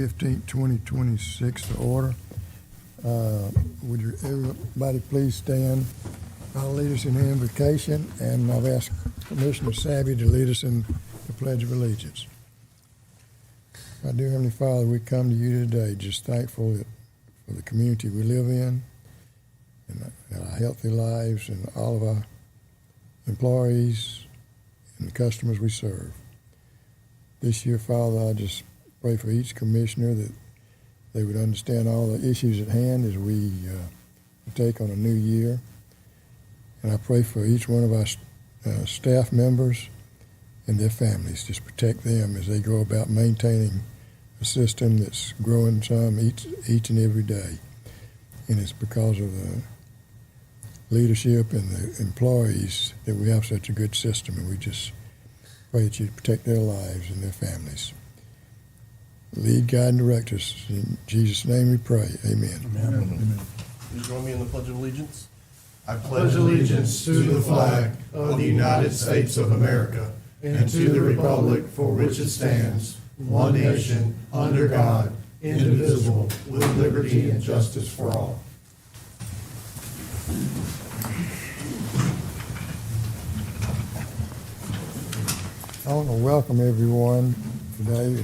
15th, 2026 to order. Would everybody please stand? I'll lead us in the invocation, and I've asked Commissioner Savvy to lead us in the Pledge of Allegiance. Our dear Heavenly Father, we come to you today just thankful for the community we live in and our healthy lives and all of our employees and the customers we serve. This year, Father, I just pray for each commissioner that they would understand all the issues at hand as we take on a new year. And I pray for each one of our staff members and their families. Just protect them as they go about maintaining a system that's growing some each and every day. And it's because of the leadership and the employees that we have such a good system, and we just pray that you protect their lives and their families. Lead, guide, and direct us. In Jesus' name we pray. Amen. Amen. Amen. Please join me in the Pledge of Allegiance. I pledge allegiance to the flag of the United States of America and to the republic for which it stands, one nation, under God, indivisible, with liberty and justice for all. I want to welcome everyone today.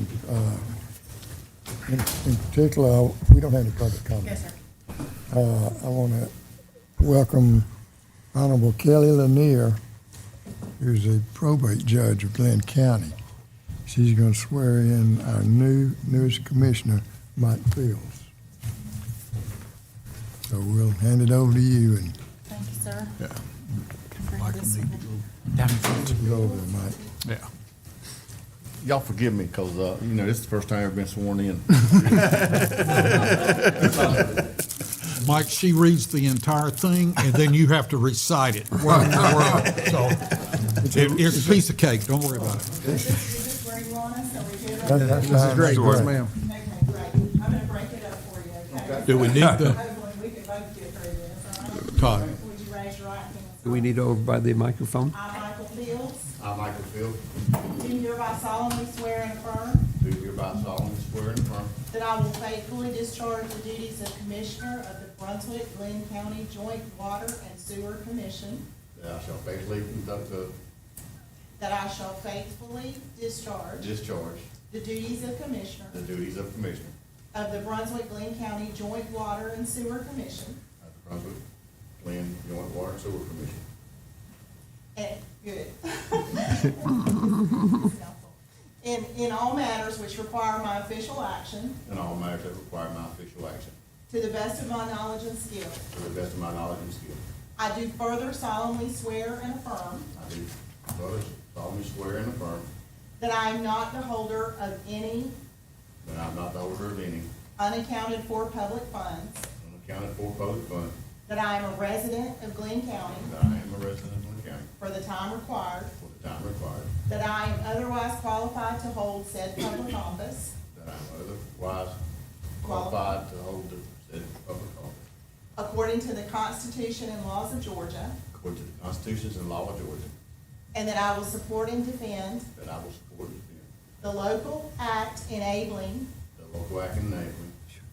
In particular, we don't have any public comment. Yes, sir. I want to welcome Honorable Kelly Lanier, who's a probate judge of Glynn County. She's going to swear in our newest commissioner, Mike Fields. So we'll hand it over to you and Thank you, sir. Yeah. Bring this one. Down in front. go over there, Mike. Yeah. Y'all forgive me, because, this is the first time I've ever been sworn in. Mike, she reads the entire thing, and then you have to recite it. Word for word. So it's a piece of cake. Don't worry about it. Is this where you want us? Are we good? That's This is fine. great. That's Yes, ma'am. Okay, great. I'm gonna break it up for you, okay? Do we need the, Hopefully, we can both get through this, all right? Todd? Would you raise your right hand? Do we need over by the microphone? I, Michael Fields, I, Michael Field, do hereby solemnly swear and affirm do hereby solemnly swear and affirm that I will faithfully discharge the duties of Commissioner of the Brunswick-Glynn County Joint Water and Sewer Commission, that I shall faithfully conduct that I shall faithfully discharge discharge the duties of Commissioner the duties of Commissioner of the Brunswick-Glynn County Joint Water and Sewer Commission. of the Brunswick-Glynn Joint Water and Sewer Commission. Good. In all matters which require my official action, And all matters that require my official action, to the best of my knowledge and skill, to the best of my knowledge and skill. I do further solemnly swear and affirm I do further solemnly swear and affirm that I am not the holder of any that I am not the holder of any unaccounted for public funds, unaccounted for public fund, that I am a resident of Glynn County that I am a resident of Glynn County for the time required, for the time required, that I am otherwise qualified to hold said public office that I am otherwise qualified to hold the said public office according to the Constitution and laws of Georgia, according to the constitutions and law of Georgia, and that I will support and defend that I will support and defend the local act enabling the local act enabling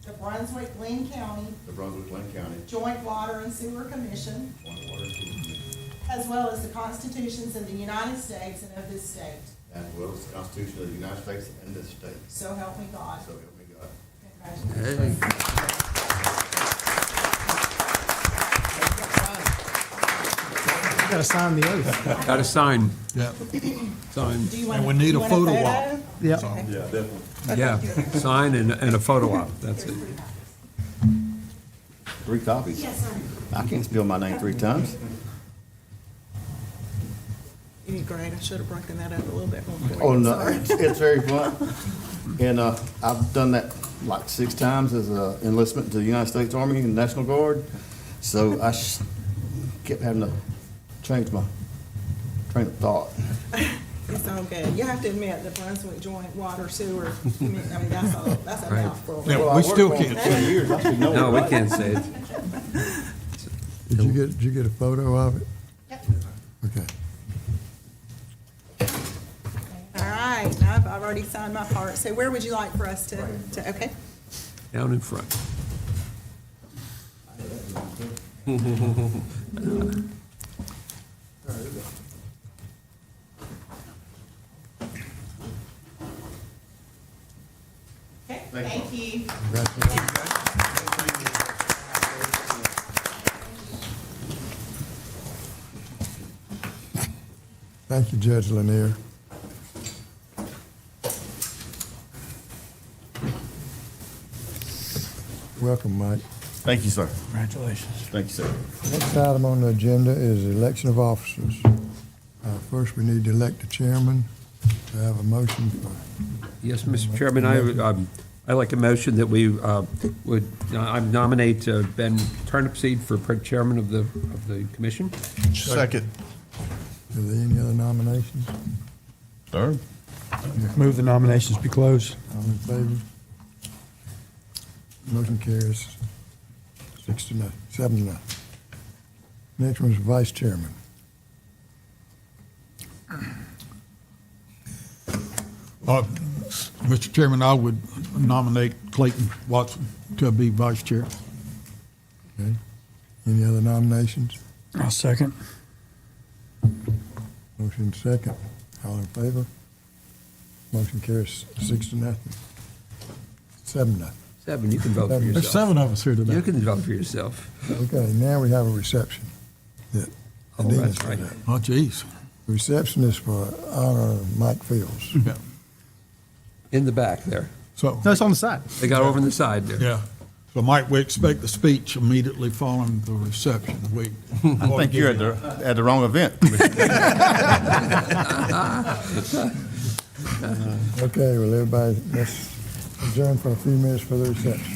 the Brunswick-Glynn County the Brunswick-Glynn County Joint Water and Sewer Commission, Joint Water and Sewer Commission, as well as the constitutions of the United States and of this state. as well as the Constitution of the United States and this state. So help me God. So help me God. Congratulations. You gotta sign the oath. Got to sign. Yeah. Sign. Do you want And we need a photo op. Yeah. So, Yeah, definitely. Yeah, sign and a photo op. That's it. 3 copies. Yes, sir. I can't spell my name 3 times. Great. I should have broken that up a little bit more for you. Oh, no, Sorry. it's very fun. And I've done that like 6 times as an enlistment to the United States Army and National Guard. So I kept having to change my train of thought. It's all good. You have to admit, the Brunswick Joint Water Sewer, I mean, that's a Right. mouthful. Yeah, Well, I we worked still for 'em can't for say 20 years. I should know No, it, we right? can't say it. Did you get a photo of it? Yep. Okay. All right, now I've already signed my part. So where would you like for us to, okay? Down in front. Okay, thank you. Thank you, Judge Lanier. Welcome, Mike. Thank you, sir. Congratulations. Thank you, sir. Next item on the agenda is the election of officers. First, we need to elect a chairman. To have a motion for, Yes, Mr. Chairman, I like a motion that we I nominate Ben Turnipseed for chairman of the commission. Second. are there any other nominations? Third. Move the nominations be closed. All in favor? Motion carries 6-0, 7-0. Next one is vice chairman. Mr. Chairman, I would nominate Clayton Watson to be vice chair. Okay. Any other nominations? I'll second. Motion second. All in favor? Motion carries 6-0. 7-0. 7, you can vote for There's There's yourself. 7 of us here today. You can vote for yourself. Okay, now we have a reception. That Oh, Adina that's set right. up. Oh, geez. The reception is for honor Mike Fields. Yeah. In the back there. So, No, it's on the side. They got over on the side there. yeah. So Mike, we expect the speech immediately following the reception. I think you're at the wrong event. Okay, well, everybody, let's adjourn for a few minutes for the reception.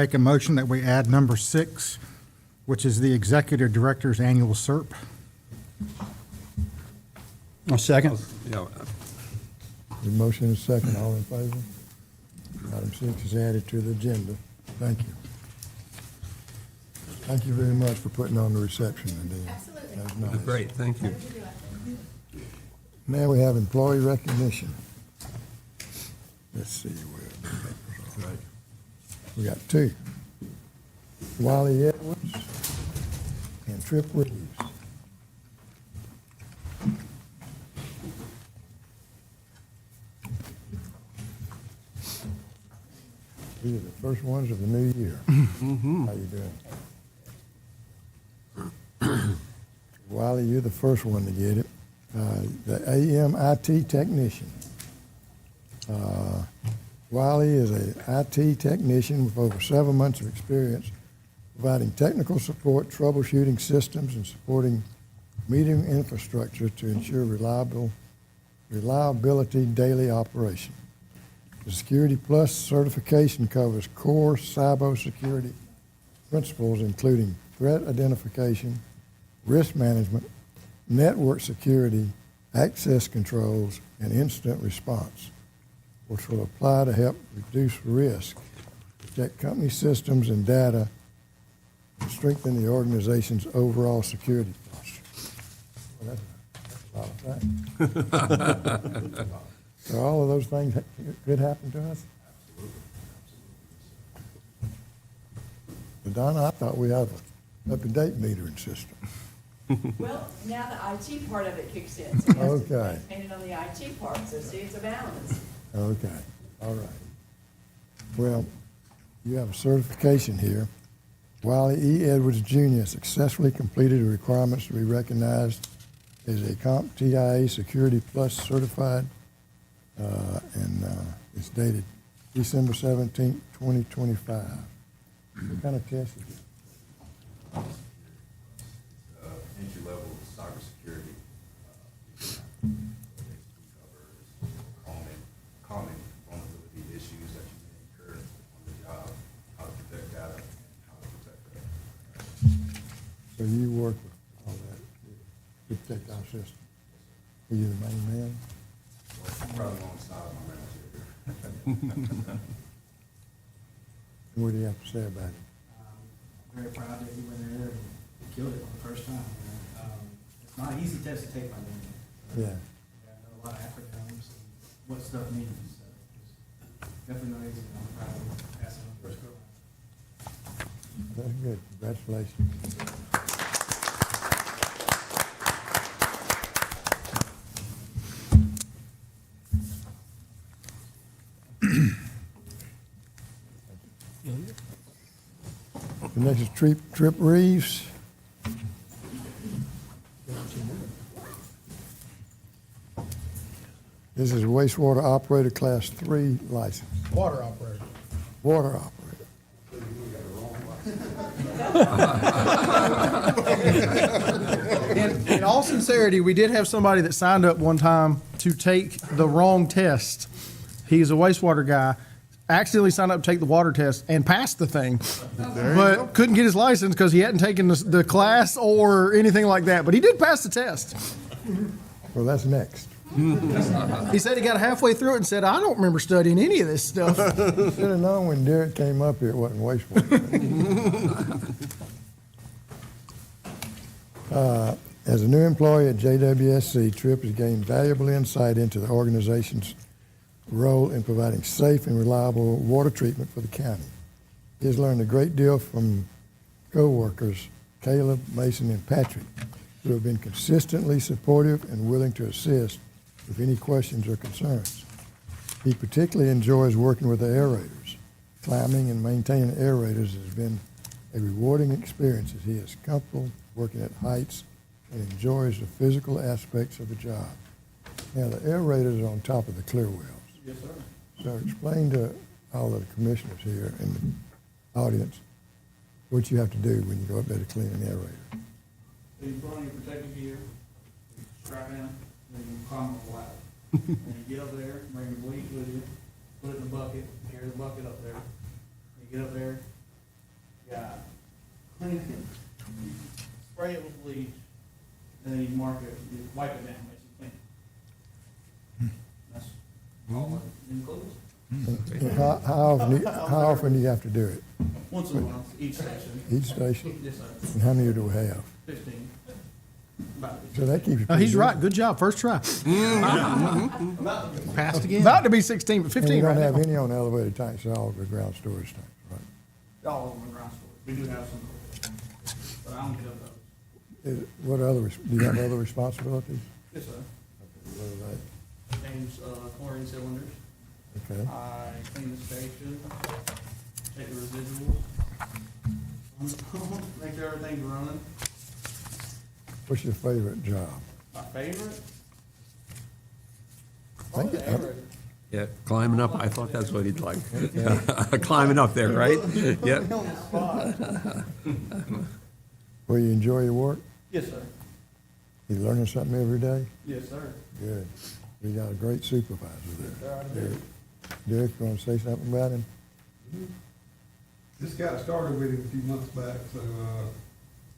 make a motion that we add number 6, which is the Executive Director's Annual SERP. I'll second. Yeah, The motion is second. All in favor? Item 6 is added to the agenda. Thank you. Thank you very much for putting on the reception, Nadine. Absolutely. That was nice. great, thank you. Now we have employee recognition. Let's see where we got 2. Wiley Edwards and Trip Reeves. These are the first ones of the new year. How you doing? Wiley, you're the first one to get it. The AMIT technician. Wiley is a IT technician with over 7 months of experience providing technical support, troubleshooting systems, and supporting meeting infrastructure to ensure reliability daily operation. The Security Plus certification covers core cybersecurity principles, including threat identification, risk management, network security, access controls, and incident response, which will apply to help reduce risk, protect company systems and data, and strengthen the organization's overall security posture. Well, that's a lot of things. So all of those things could happen to us? But Donna, I thought we have an up-to-date metering system. Well, now the IT part of it kicks in, so you have to Okay. maintain it on the IT part, so see, it's a balance. Okay, all right. Well, you have a certification here. Wiley E. Edwards Jr. successfully completed the requirements to be recognized as a CompTIA Security Plus certified, and it's dated December 17th, 2025. What kind of test is it? Entry-level cybersecurity. Common vulnerability issues that you may incur on the job, how to protect data, how to protect that. So you work with all that to protect our system? Are you the main man? Probably alongside my manager. What do you have to say about it? I'm very proud that he went in there and killed it on the first time. It's not an easy test to take by any means. Yeah. I know a lot of acronyms and what stuff means. So it's definitely not easy. I'm proud of him passing on the first go round. That's good. Congratulations. The next is Trip Reeves. This is wastewater operator class 3 license. Water operator. Water operator. In all sincerity, we did have somebody that signed up one time to take the wrong test. He's a wastewater guy, accidentally signed up to take the water test and passed the thing, but couldn't get his license because he hadn't taken the class or anything like that. But he did pass the test. Well, that's next. He said he got halfway through it and said, "I don't remember studying any of this stuff." Should have known when Derek came up here, it wasn't wastewater. As a new employee at JWSC, Tripp has gained valuable insight into the organization's role in providing safe and reliable water treatment for the county. He has learned a great deal from co-workers Caleb, Mason, and Patrick, who have been consistently supportive and willing to assist with any questions or concerns. He particularly enjoys working with the aerators. Climbing and maintaining aerators has been a rewarding experience as he is comfortable working at heights and enjoys the physical aspects of the job. Now, the aerators are on top of the clear wells. Yes, sir. So explain to all of the commissioners here and the audience what you have to do when you go up there to clean an aerator. So you put on your protective gear, you strap in, then you climb up the ladder. And you get up there, bring your bleach with you, put it in the bucket, carry the bucket up there. You get up there, got clean it, spray it with bleach, and then you mark it, you wipe it down, makes it clean. That's all it includes. And how often do you have to do it? Once a month, each station. Each station? Yes, sir. And how many do we have? 15. About So that keeps you. Oh, pretty he's busy. right. Good job. First try. Passed again? About to be 16, but And 15 you right don't have now. any on elevated tanks, they're all the ground storage tanks, right? all of them are ground storage. We do have some, but I don't get up those. What other, do you have other responsibilities? Yes, sir. What are Change chlorine cylinders. they? Okay. I clean the station, take the residuals, make sure everything's running. What's your favorite job? My favorite? Thank you. Yeah, climbing up, I thought that's what he'd like. Climbing up there, right? Yep. Will you enjoy your work? Yes, sir. You learning something every day? Yes, sir. Good. We got a great supervisor there. There I do. Derek, Derek, you want to say something about him? Just got started with him a few months back, so,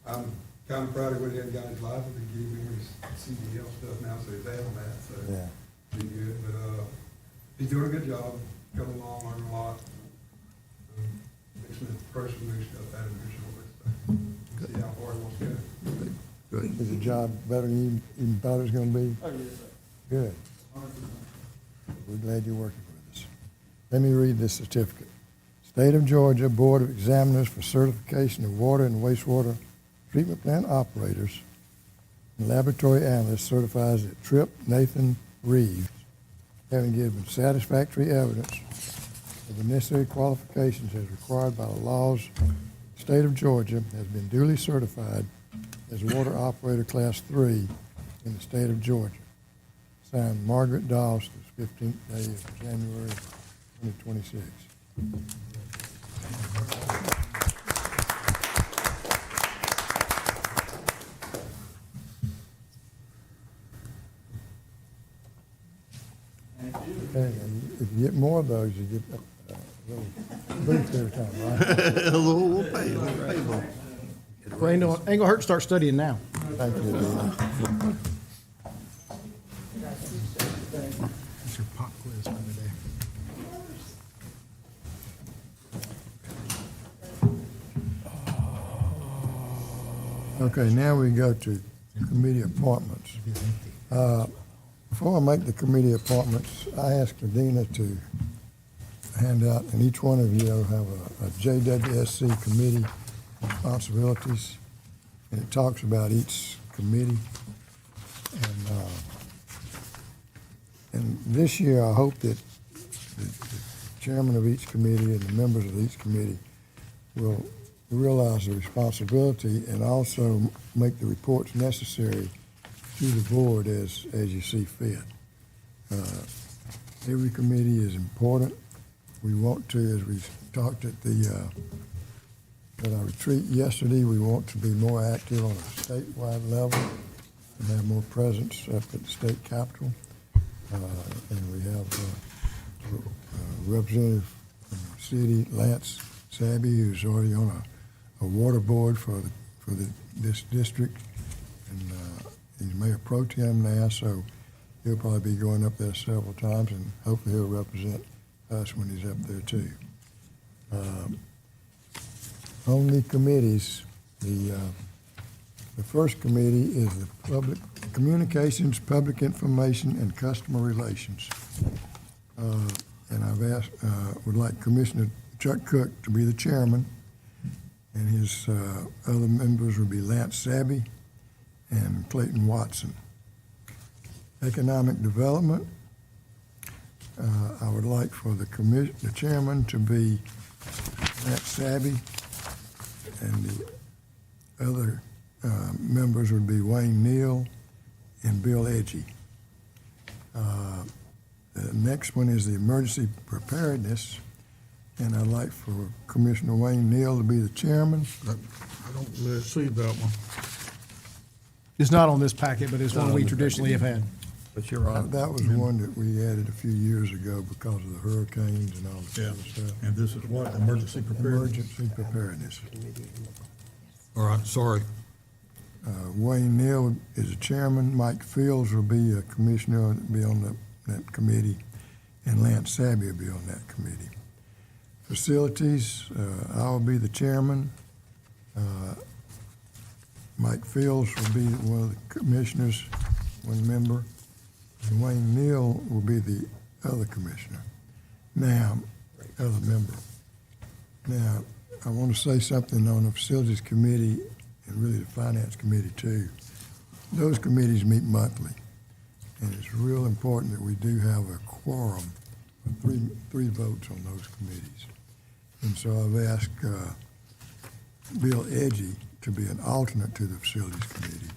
I'm kind of proud of what he had got his license and gave him his CDL stuff now, so he's having that, so. Yeah. Be good, but, he's doing a good job, coming along, learning a lot. Mixing the person new stuff out of here shortly, so, see how far he wants to go. Good. Is the job better than you even thought it was going to be? Oh, yes, sir. Good. 100%. We're glad you're working with us. Let me read this certificate. State of Georgia Board of Examiners for Certification of Water and Wastewater Treatment Plant Operators and Laboratory Analysts certifies that Tripp Nathan Reeves, having given satisfactory evidence of the necessary qualifications as required by the laws of the state of Georgia, has been duly certified as Water Operator Class 3 in the state of Georgia. Signed, Margaret Doss, the 15th day of January 2026. Thank you. Okay, and if you get more of those, you get a little boost every time, right? Well, ain't gonna hurt to start studying now. Thank you, Dean. That's your pop quiz for today. Okay, now we go to committee appointments. Before I make the committee appointments, I asked Adina to hand out, and each one of you will have a JWSC committee responsibilities, and it talks about each committee. And this year, I hope that the chairman of each committee and the members of each committee will realize the responsibility and also make the reports necessary to the board as you see fit. Every committee is important. We want to, as we talked at our retreat yesterday, we want to be more active on a statewide level and have more presence up at the state capitol. And we have a representative from the city, Lance Sabby, who's already on a water board for this district, and he's mayor pro tem now, so he'll probably be going up there several times, and hopefully he'll represent us when he's up there too. On the committees, the first committee is the Public Communications, Public Information, and Customer Relations. And I've would like Commissioner Chuck Cook to be the chairman, and his other members would be Lance Sabby and Clayton Watson. Economic Development, I would like for the chairman to be Lance Sabby, and the other members would be Wayne Neal and Bill Edgy. The next one is the Emergency Preparedness, and I'd like for Commissioner Wayne Neal to be the chairman. I don't really see that one. It's not on this packet, but it's one we traditionally have had. But you're on. That was one that we added a few years ago because of the hurricanes and all that Yeah, kind of stuff. and this is what, emergency preparedness? Emergency preparedness. All right, sorry. Wayne Neal is the chairman, Mike Fields will be a commissioner, be on that committee, and Lance Sabby will be on that committee. Facilities, I'll be the chairman. Mike Fields will be one of the commissioners, one member, and Wayne Neal will be the other commissioner. Now, other member. Now, I want to say something on the facilities committee and really the finance committee too. Those committees meet monthly, and it's real important that we do have a quorum of three votes on those committees. And so I've asked Bill Edgy to be an alternate to the facilities committee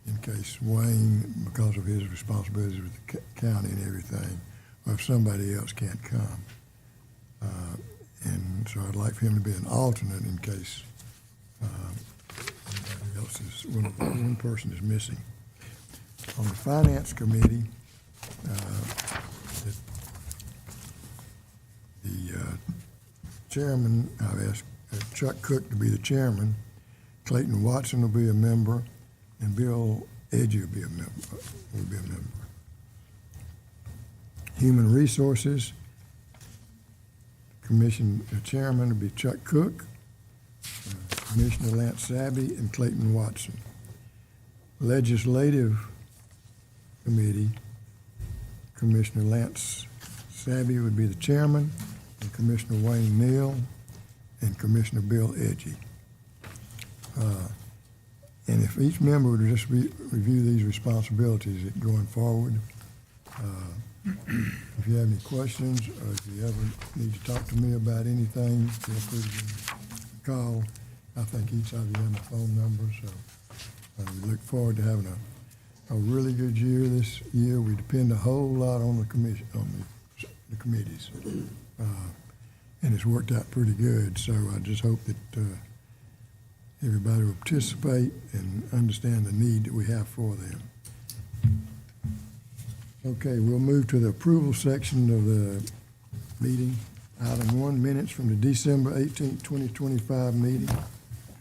in case Wayne, because of his responsibilities with the county and everything, or if somebody else can't come. And so I'd like for him to be an alternate in case somebody else is, one person is missing. On the finance committee, the chairman, I've asked Chuck Cook to be the chairman, Clayton Watson will be a member, and Bill Edgy will be a member. Human Resources, Commission chairman will be Chuck Cook, Commissioner Lance Sabby, and Clayton Watson. Legislative Committee, Commissioner Lance Sabby would be the chairman, and Commissioner Wayne Neal, and Commissioner Bill Edgy. And if each member would just review these responsibilities going forward, if you have any questions or if you ever need to talk to me about anything, feel free to give me a call. I think each of you have my phone number, so we look forward to having a really good year this year. We depend a whole lot on the commission, on the committees, and it's worked out pretty good. So I just hope that everybody will participate and understand the need that we have for them. Okay, we'll move to the approval section of the meeting. Item 1, minutes from the December 18th, 2025 meeting.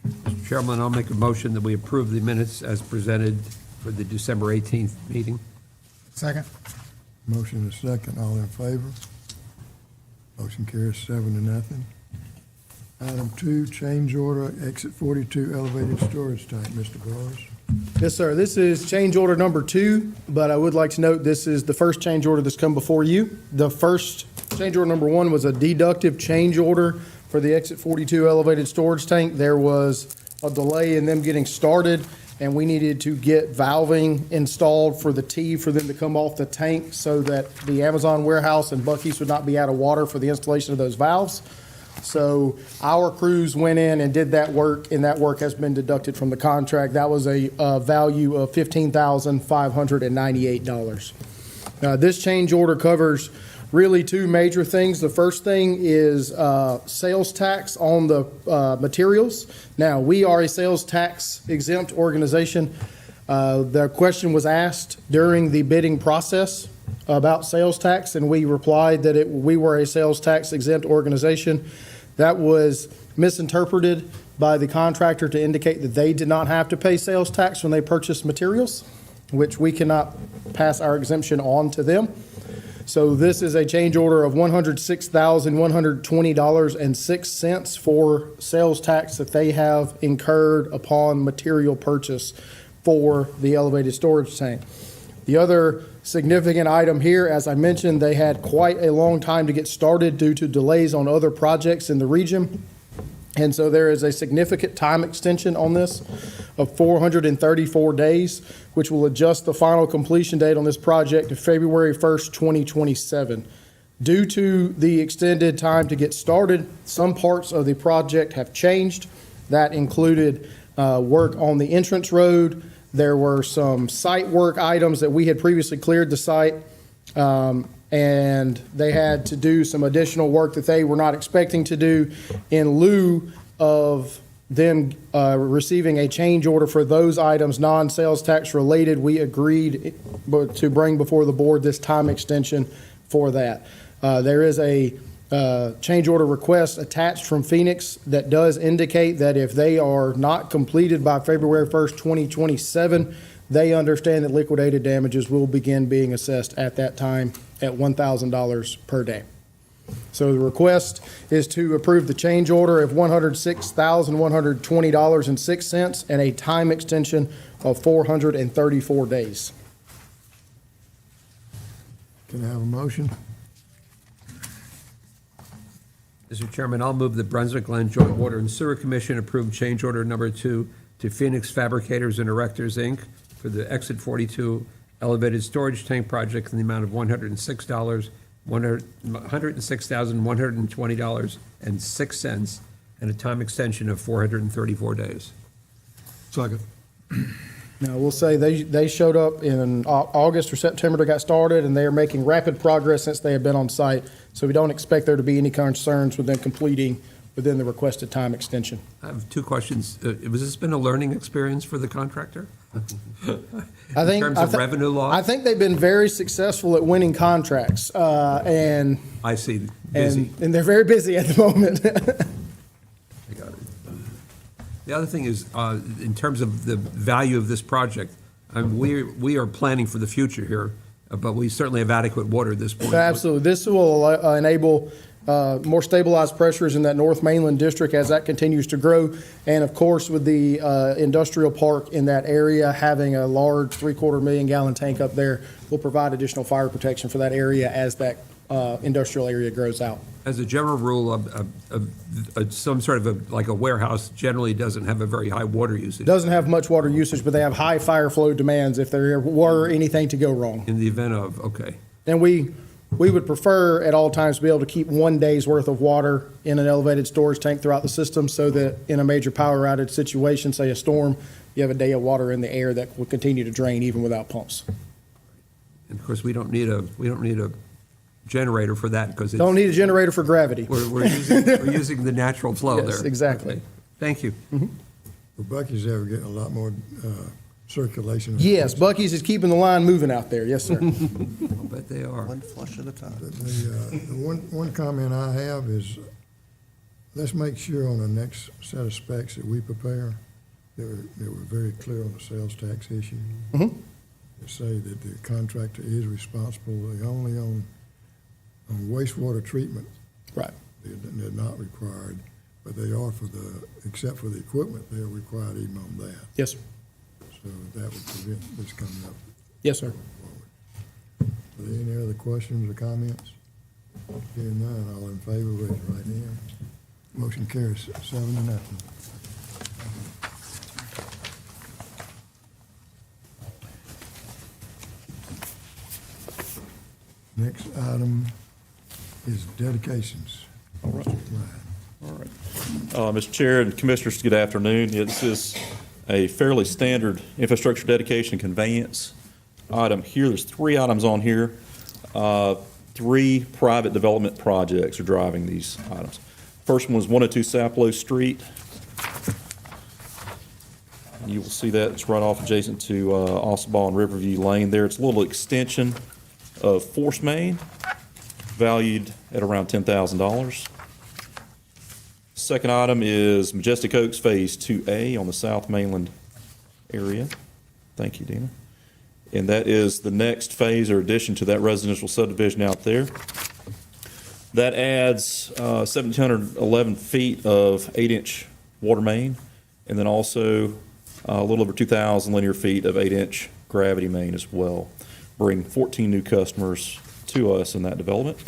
Mr. Chairman, I'll make a motion that we approve the minutes as presented for the December 18th meeting. Second. Motion and a second, all in favor? Motion carries 7-0. Item 2, change order, exit 42 elevated storage tank. Mr. Bars. Yes, sir. This is change order number 2, but I would like to note this is the first change order that's come before you. The first change order number 1 was a deductive change order for the exit 42 elevated storage tank. There was a delay in them getting started, and we needed to get valving installed for the T for them to come off the tank so that the Amazon warehouse and Buc-ee's would not be out of water for the installation of those valves. So our crews went in and did that work, and that work has been deducted from the contract. That was a value of $15,598. This change order covers really 2 major things. The first thing is sales tax on the materials. Now, we are a sales tax exempt organization. The question was asked during the bidding process about sales tax, and we replied that we were a sales tax exempt organization. That was misinterpreted by the contractor to indicate that they did not have to pay sales tax when they purchased materials, which we cannot pass our exemption on to them. So this is a change order of $106,120.06 for sales tax that they have incurred upon material purchase for the elevated storage tank. The other significant item here, as I mentioned, they had quite a long time to get started due to delays on other projects in the region. And so there is a significant time extension on this of 434 days, which will adjust the final completion date on this project to February 1st, 2027. Due to the extended time to get started, some parts of the project have changed. That included work on the entrance road. There were some site work items that we had previously cleared the site, and they had to do some additional work that they were not expecting to do in lieu of then receiving a change order for those items, non-sales tax related, we agreed to bring before the board this time extension for that. There is a change order request attached from Phoenix that does indicate that if they are not completed by February 1st, 2027, they understand that liquidated damages will begin being assessed at that time at $1,000 per day. So the request is to approve the change order of $106,120.06 and a time extension of 434 days. Can I have a motion? Mr. Chairman, I'll move the Brunswick-Glynn Joint Water and Sewer Commission approve change order number 2 to Phoenix Fabricators and Erectors, Inc. for the Exit 42 elevated storage tank project in the amount of $106,120.06 and a time extension of 434 days. Second. Now, we'll say they showed up in August or September to get started, and they are making rapid progress since they have been on site. So we don't expect there to be any concerns with them completing within the requested time extension. I have two questions. Was this been a learning experience for the contractor? In terms of revenue loss? I think they've been very successful at winning contracts, and I see. Busy. and they're very busy at the moment. I got it. The other thing is, in terms of the value of this project, we are planning for the future here, but we certainly have adequate water at this point. Absolutely. This will enable more stabilized pressures in that North Mainland district as that continues to grow. And of course, with the industrial park in that area, having a large 750 million gallon tank up there will provide additional fire protection for that area as that industrial area grows out. As a general rule, some sort of like a warehouse generally doesn't have a very high water usage. Doesn't have much water usage, but they have high fire flow demands if there were anything to go wrong. In the event of, okay. And we would prefer at all times to be able to keep 1 day's worth of water in an elevated storage tank throughout the system so that in a major power outage situation, say a storm, you have a day of water in the air that will continue to drain even without pumps. And of course, we don't need a generator for that because it's. Don't need a generator for gravity. We're using the natural flow there. Yes, exactly. Okay. Thank you. Well, Bucky's ever getting a lot more circulation. Yes, Bucky's is keeping the line moving out there. Yes, sir. I'll bet they are. One flush at a time. The one comment I have is, let's make sure on the next set of specs that we prepare, that we're very clear on the sales tax issue. Mm-hmm. To say that the contractor is responsible only on wastewater treatment. Right. They're not required, but they are except for the equipment, they're required even on that. Yes, sir. So that would prevent this coming up. Yes, sir. Are there any other questions or comments? Hearing none, all in favor, raise your right hand. Motion carries 7-0. Next item is dedications. All right. Mr. Chair and Commissioners, good afternoon. This is a fairly standard infrastructure dedication conveyance item here. There's 3 items on here. 3 private development projects are driving these items. First one was 102 Sapelo Street. You will see that it's right off adjacent to Ossabaw and Riverview Lane there. It's a little extension of force main valued at around $10,000. Second item is Majestic Oaks Phase 2A on the South Mainland area. Thank you, Dina. And that is the next phase or addition to that residential subdivision out there. That adds 1,711 feet of 8-inch water main, and then also a little over 2,000 linear feet of 8-inch gravity main as well. Bring 14 new customers to us in that development.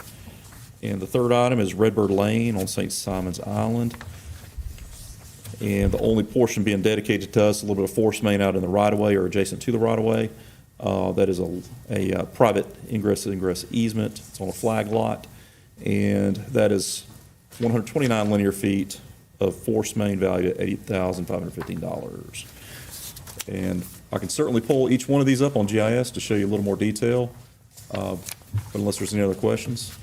And the third item is Redbird Lane on St. Simon's Island. And the only portion being dedicated to us, a little bit of force main out in the right-of-way or adjacent to the right-of-way. That is a private ingress easement. It's on a flag lot. And that is 129 linear feet of force main valued at $8,515. And I can certainly pull each one of these up on GIS to show you a little more detail, but unless there's any other questions.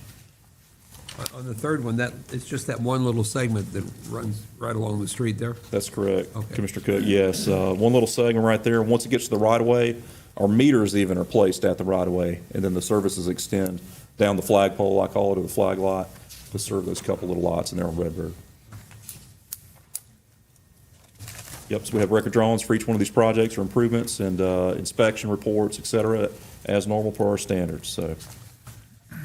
On the third one, it's just that one little segment that runs right along the street there? That's correct, Okay. Commissioner Cook, yes. One little segment right there. Once it gets to the right-of-way, our meters even are placed at the right-of-way, and then the services extend down the flagpole, I call it, or the flag lot, to serve those couple little lots in there on Redbird. Yep, so we have record drawings for each one of these projects or improvements and inspection reports, et cetera, as normal per our standards, so.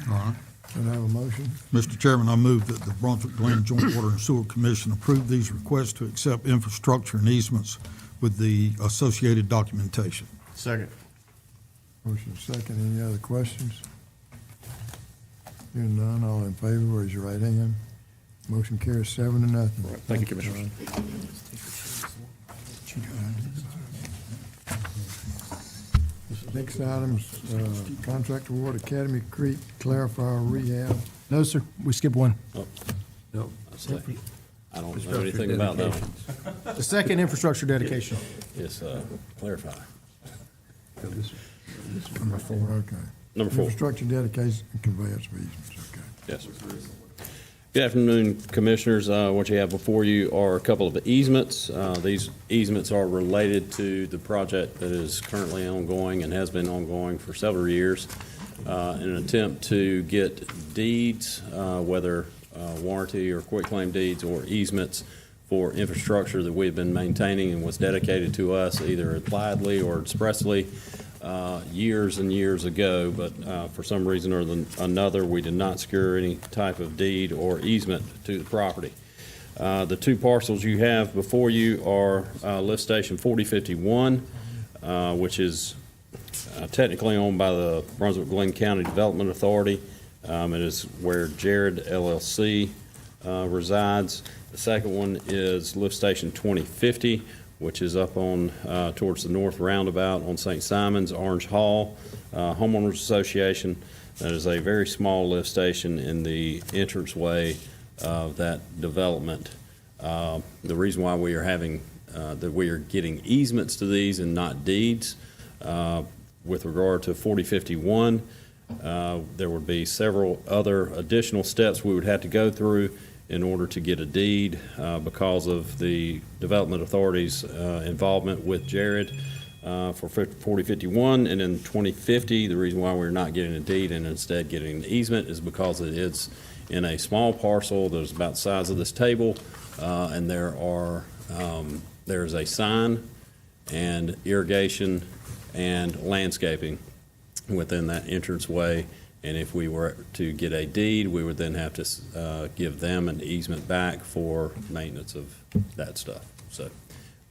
All right. Can I have a motion? Mr. Chairman, I move that the Brunswick-Glynn Joint Water and Sewer Commission approve these requests to accept infrastructure and easements with the associated documentation. Second. Motion second. Any other questions? Hearing none, all in favor, raise your right hand. Motion carries 7-0. Thank you, Commissioners. Next item's contract award Academy Creek Clarifier Rehab. No, sir, we skipped one. No. I don't know anything about that one. The second infrastructure dedication. Yes, clarify. Number 4, okay. Number 4. Infrastructure dedication and conveyance of easements, okay. Yes, sir. Good afternoon, Commissioners. What you have before you are a couple of easements. These easements are related to the project that is currently ongoing and has been ongoing for several years in an attempt to get deeds, whether warranty or quitclaim deeds or easements for infrastructure that we've been maintaining and was dedicated to us either impliedly or expressly years and years ago, but for some reason or another, we did not secure any type of deed or easement to the property. The two parcels you have before you are Lift Station 4051, which is technically owned by the Brunswick-Glynn County Development Authority. It is where Jared LLC resides. The second one is Lift Station 2050, which is up on towards the north roundabout on St. Simon's, Orange Hall Homeowners Association. That is a very small lift station in the entranceway of that development. The reason why we are having that we are getting easements to these and not deeds with regard to 4051, there would be several other additional steps we would have to go through in order to get a deed because of the Development Authority's involvement with Jared for 4051. And in 2050, the reason why we're not getting a deed and instead getting an easement is because it's in a small parcel that's about the size of this table, and there's a sign and irrigation and landscaping within that entranceway. And if we were to get a deed, we would then have to give them an easement back for maintenance of that stuff. So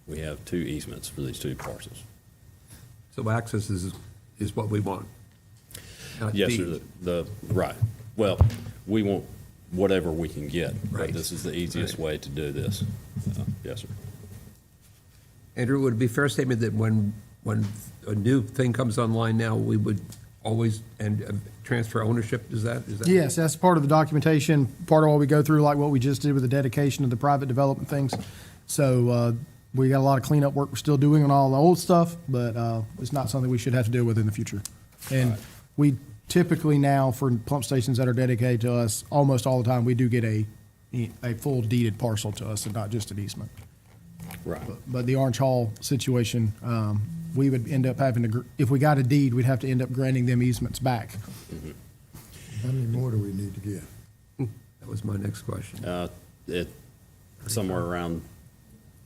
we have 2 easements for these 2 parcels. So access is what we want? not Yes, deed. sir, right. Well, we want whatever we can get, but Right. this is the easiest way to do this. Yes, sir. Andrew, would it be a fair statement that when a new thing comes online now, we would always transfer ownership? Is that? Yes, that's part of the documentation, part of what we go through, like what we just did with the dedication of the private development things. So we got a lot of cleanup work we're still doing on all the old stuff, but it's not something we should have to deal with in the future. And we typically now, for pump stations that are dedicated to us, almost all the time, we do get a full deeded parcel to us and not just an easement. Right. But the Orange Hall situation, we would end up having to, if we got a deed, we'd have to end up granting them easements back. Mm-hmm. How many more do we need to get? That was my next question. Somewhere around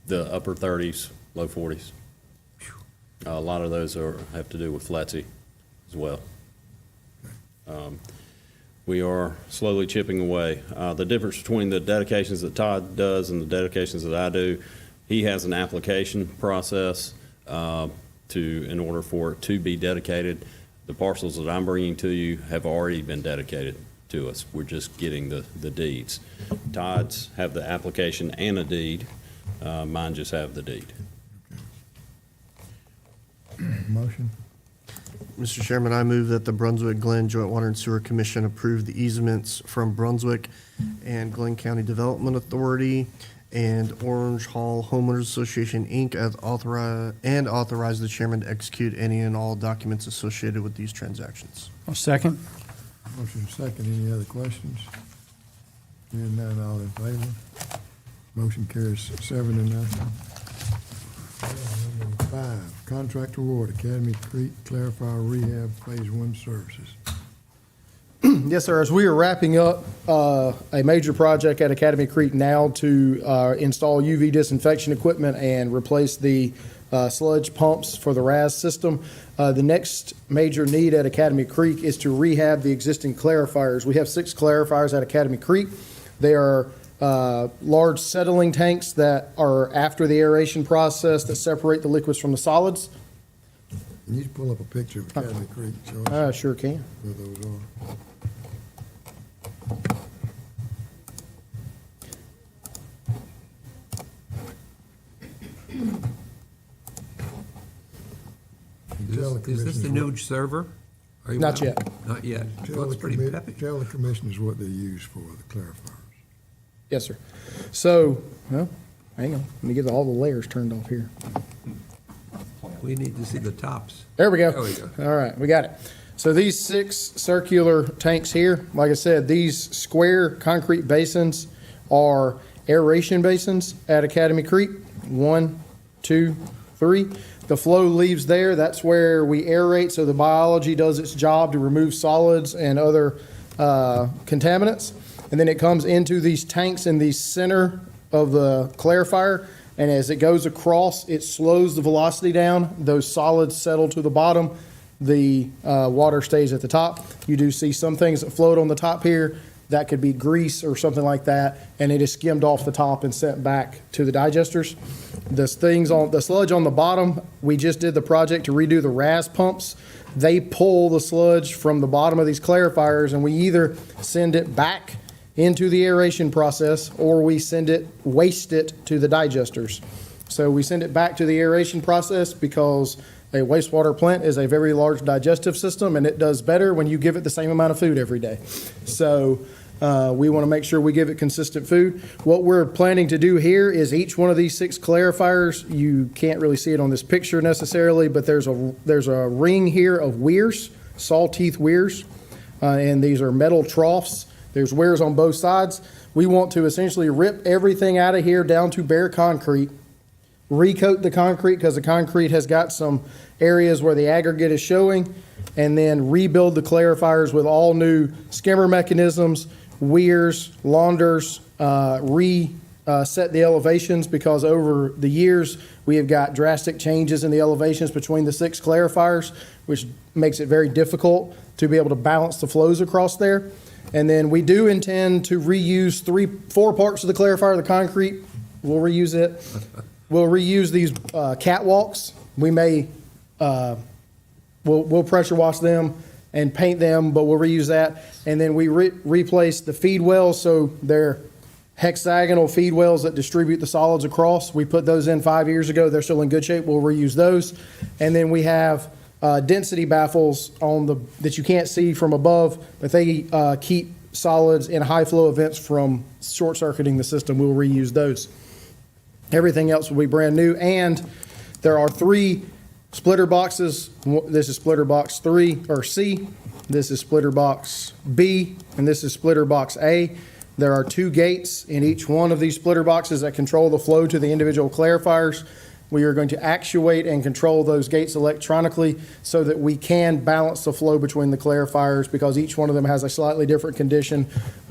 the upper 30s, low 40s. A lot of those have to do with FLETC as well. We are slowly chipping away. The difference between the dedications that Todd does and the dedications that I do, he has an application process in order for it to be dedicated. The parcels that I'm bringing to you have already been dedicated to us. We're just getting the deeds. Todd's have the application and a deed. Mine just have the deed. Motion? Mr. Chairman, I move that the Brunswick-Glynn Joint Water and Sewer Commission approve the easements from Brunswick and Glynn County Development Authority and Orange Hall Homeowners Association, Inc., as authorize the chairman to execute any and all documents associated with these transactions. I'll second. Motion second. Any other questions? Hearing none, all in favor? Motion carries 7-0. Number 5, contract award, Academy Creek Clarifier Rehab Phase 1 services. Yes, sir. As we are wrapping up a major project at Academy Creek now to install UV disinfection equipment and replace the sludge pumps for the RAS system, the next major need at Academy Creek is to rehab the existing clarifiers. We have 6 clarifiers at Academy Creek. They are large settling tanks that are after the aeration process that separate the liquids from the solids. Can you pull up a picture of Academy Creek? Show us Sure can. where those are. Tell the Is this the commissioners new what- server? Are you- Not yet. Not yet. Tell Looks the pretty commi- peppy. Tell the commissioners what they use for the clarifiers. Yes, sir. So, well, hang on. Let me get all the layers turned off here. We need to see the tops. There we go. There we go. All right, we got it. So these 6 circular tanks here, like I said, these square concrete basins are aeration basins at Academy Creek. 1, 2, 3. The flow leaves there. That's where we aerate, so the biology does its job to remove solids and other contaminants. And then it comes into these tanks in the center of the clarifier, and as it goes across, it slows the velocity down. Those solids settle to the bottom. The water stays at the top. You do see some things that float on the top here. That could be grease or something like that, and it is skimmed off the top and sent back to the digesters. The sludge on the bottom, we just did the project to redo the RAS pumps. They pull the sludge from the bottom of these clarifiers, and we either send it back into the aeration process or we waste it to the digesters. So we send it back to the aeration process because a wastewater plant is a very large digestive system, and it does better when you give it the same amount of food every day. So we want to make sure we give it consistent food. What we're planning to do here is each one of these 6 clarifiers, you can't really see it on this picture necessarily, but there's a ring here of weirs, saw teeth weirs, and these are metal troughs. There's weirs on both sides. We want to essentially rip everything out of here down to bare concrete, recoat the concrete because the concrete has got some areas where the aggregate is showing, and then rebuild the clarifiers with all new skimmer mechanisms, weirs, launders, reset the elevations because over the years we have got drastic changes in the elevations between the 6 clarifiers, which makes it very difficult to be able to balance the flows across there. And then we do intend to reuse 4 parts of the clarifier, the concrete. We'll reuse it. We'll reuse these catwalks. We may, we'll pressure wash them and paint them, but we'll reuse that. And then we replace the feed wells, so they're hexagonal feed wells that distribute the solids across. We put those in 5 years ago. They're still in good shape. We'll reuse those. And then we have density baffles that you can't see from above, but they keep solids in high flow events from short-circuiting the system. We'll reuse those. Everything else will be brand new, and there are 3 splitter boxes. This is splitter box 3 or C. This is splitter box B, and this is splitter box A. There are 2 gates in each one of these splitter boxes that control the flow to the individual clarifiers. We are going to actuate and control those gates electronically so that we can balance the flow between the clarifiers because each one of them has a slightly different condition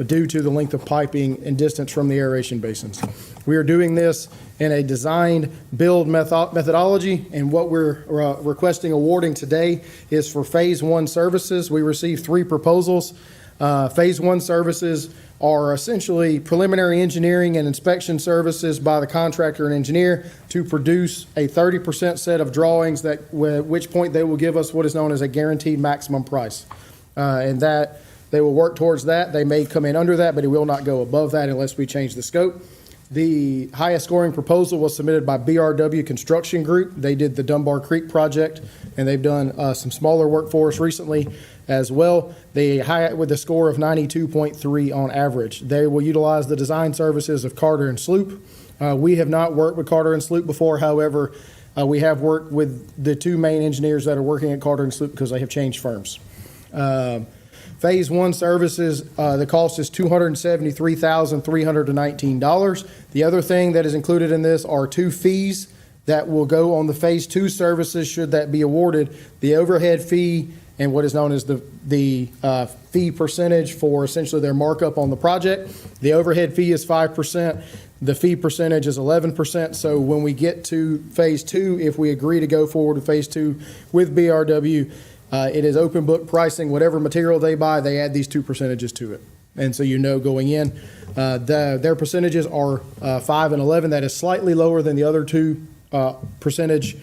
due to the length of piping and distance from the aeration basins. We are doing this in a designed build methodology, and what we're requesting awarding today is for Phase 1 services. We received 3 proposals. Phase 1 services are essentially preliminary engineering and inspection services by the contractor and engineer to produce a 30% set of drawings at which point they will give us what is known as a guaranteed maximum price. And that they will work towards that. They may come in under that, but it will not go above that unless we change the scope. The highest scoring proposal was submitted by BRW Construction Group. They did the Dunbar Creek project, and they've done some smaller work for us recently as well. With a score of 92.3 on average. They will utilize the design services of Carter and Sloop. We have not worked with Carter and Sloop before. However, we have worked with the 2 main engineers that are working at Carter and Sloop because they have changed firms. Phase 1 services, the cost is $273,319. The other thing that is included in this are 2 fees that will go on the Phase 2 services should that be awarded. The overhead fee and what is known as the fee percentage for essentially their markup on the project. The overhead fee is 5%. The fee percentage is 11%. So when we get to Phase 2, if we agree to go forward to Phase 2 with BRW, it is open book pricing. Whatever material they buy, they add these 2 percentages to it. And so you know going in, their percentages are 5 and 11. That is slightly lower than the other 2 percentage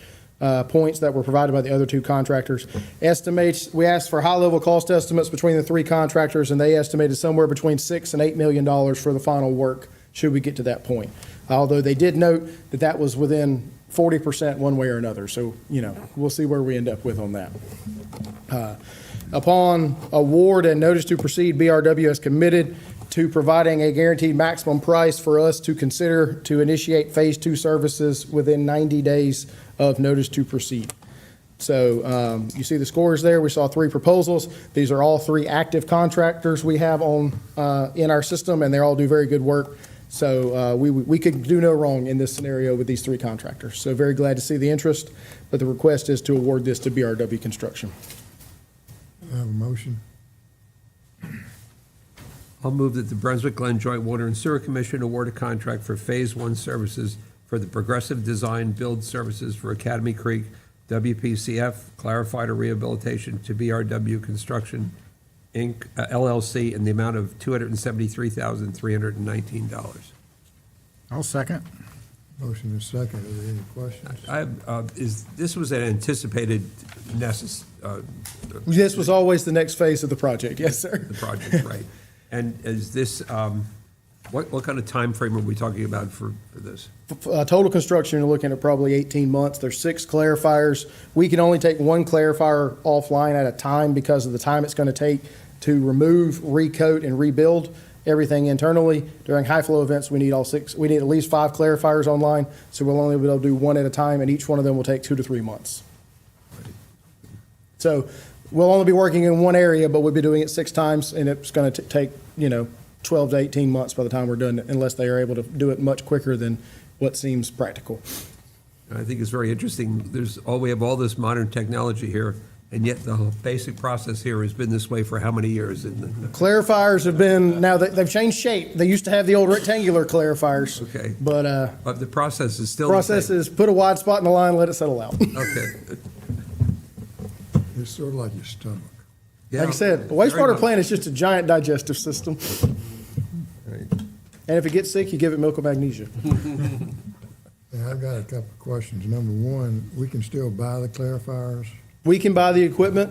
points that were provided by the other 2 contractors. Estimates, we asked for high-level cost estimates between the 3 contractors, and they estimated somewhere between $6 and $8 million for the final work, should we get to that point. Although they did note that that was within 40% one way or another. So, we'll see where we end up with on that. Upon award and notice to proceed, BRW has committed to providing a guaranteed maximum price for us to consider to initiate Phase 2 services within 90 days of notice to proceed. So you see the scores there. We saw 3 proposals. These are all 3 active contractors we have on in our system, and they all do very good work. So we could do no wrong in this scenario with these 3 contractors. So very glad to see the interest, but the request is to award this to BRW Construction. I have a motion. I'll move that the Brunswick-Glynn Joint Water and Sewer Commission award a contract for Phase 1 services for the progressive design build services for Academy Creek WPCF clarified rehabilitation to BRW Construction, Inc., LLC, in the amount of $273,319. I'll second. Motion is second. Are there any questions? This was an anticipated This was always the next phase of the project, yes, sir. The project, right. And is this, what kind of time frame are we talking about for this? Total construction, you're looking at probably 18 months. There's 6 clarifiers. We can only take 1 clarifier offline at a time because of the time it's going to take to remove, recoat, and rebuild everything internally. During high flow events, we need all 6. We need at least 5 clarifiers online, so we'll only be able to do 1 at a time, and each one of them will take 2 to 3 months. So we'll only be working in 1 area, but we'll be doing it 6 times, and it's going to take 12 to 18 months by the time we're done, unless they are able to do it much quicker than what seems practical. I think it's very interesting. We have all this modern technology here, and yet the whole basic process here has been this way for how many years? Clarifiers have been, now they've changed shape. They used to have the old rectangular clarifiers. Okay. But the process is still process is put a wide spot in the line, let it settle out. Okay. It's sort of like your stomach. Yeah, like I said, the wastewater plant is just a giant digestive system. Right. And if it gets sick, you give it milk of magnesia. And I've got a couple of questions. Number 1, we can still buy the clarifiers? We can buy the equipment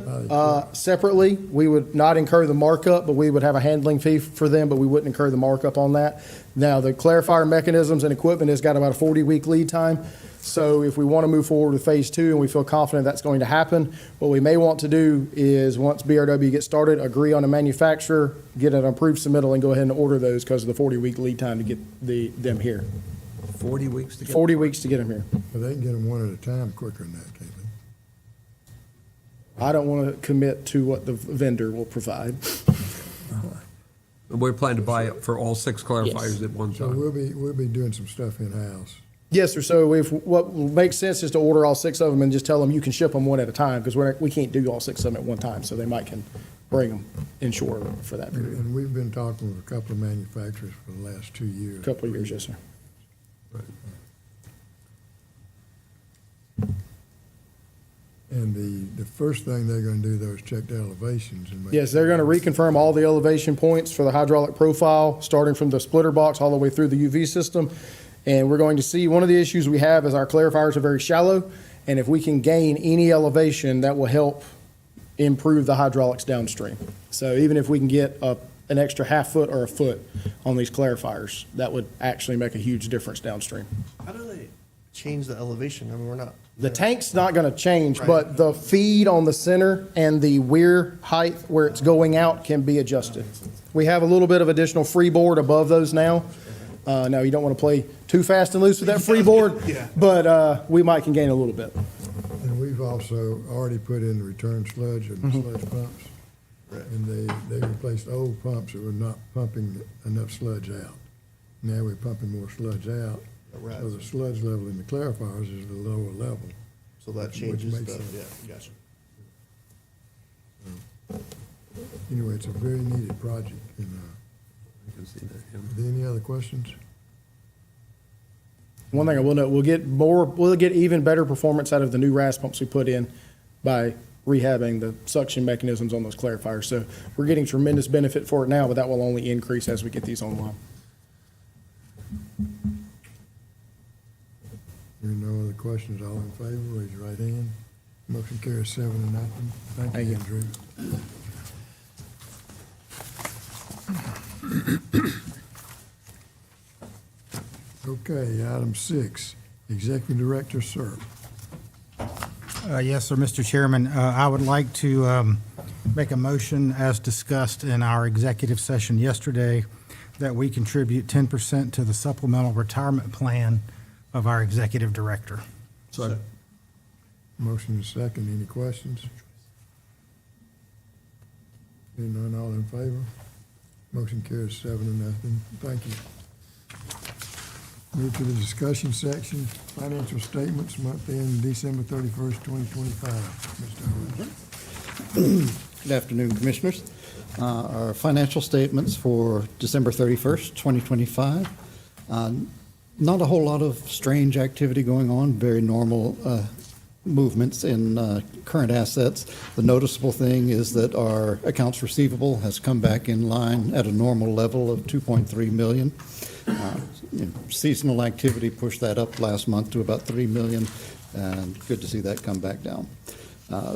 separately. We would not incur the markup, but we would have a handling fee for them, but we wouldn't incur the markup on that. Now, the clarifier mechanisms and equipment has got about a 40-week lead time. So if we want to move forward with Phase 2 and we feel confident that's going to happen, what we may want to do is, once BRW gets started, agree on a manufacturer, get an approved submittal, and go ahead and order those because of the 40-week lead time to get them here. 40 weeks to get 40 weeks to get them here. But they can get them 1 at a time quicker than that, can't they? I don't want to commit to what the vendor will provide. We're planning to buy it for all 6 clarifiers at one So time. we'll be doing some stuff in-house. Yes, sir. So what makes sense is to order all 6 of them and just tell them you can ship them 1 at a time because we can't do all 6 of them at one time. So they can bring them inshore for that period. And we've been talking with a couple of manufacturers for the last 2 years. A couple of years, yes, sir. Right. And the first thing they're going to do, though, is check the elevations. And make Yes, they're going to reconfirm all the elevation points for the hydraulic profile, starting from the splitter box all the way through the UV system. And we're going to see, one of the issues we have is our clarifiers are very shallow, and if we can gain any elevation, that will help improve the hydraulics downstream. So even if we can get an extra half foot or a foot on these clarifiers, that would actually make a huge difference downstream. How do they change the elevation? I mean, we're not. The tank's not going to change, Right. but the feed on the center and the weir height where it's going out can be adjusted. We have a little bit of additional freeboard above those now. Now, you don't want to play too fast and loose with that freeboard, Yeah. but we might can gain a little bit. And we've also already put in the return sludge and sludge pumps. And they replaced old pumps that were not pumping enough sludge out. Now we're pumping more sludge out. Right. So the sludge level in the clarifiers is the lower level. So that which changes makes the, sense. yeah, gotcha. Anyway, it's a very needed project. And, I can see that, yeah. are there any other questions? One thing I will note, we'll get even better performance out of the new RAS pumps we put in by rehabbing the suction mechanisms on those clarifiers. So we're getting tremendous benefit for it now, but that will only increase as we get these online. Hearing no other questions, all in favor, raise your right hand. Motion carries 7-0. Thank you, Andrew. Okay, item 6, Executive Director, sir. Yes, sir, Mr. Chairman. I would like to make a motion, as discussed in our executive session yesterday, that we contribute 10% to the supplemental retirement plan of our executive director. Motion is second. Any questions? Hearing none, all in favor? Motion carries 7-0. Thank you. Move to the discussion section, financial statements, month end December 31st, 2025. Mr. Owens. Good afternoon, Commissioners. Our financial statements for December 31st, 2025. Not a whole lot of strange activity going on, very normal movements in current assets. The noticeable thing is that our accounts receivable has come back in line at a normal level of $2.3 million. Seasonal activity pushed that up last month to about $3 million, and good to see that come back down.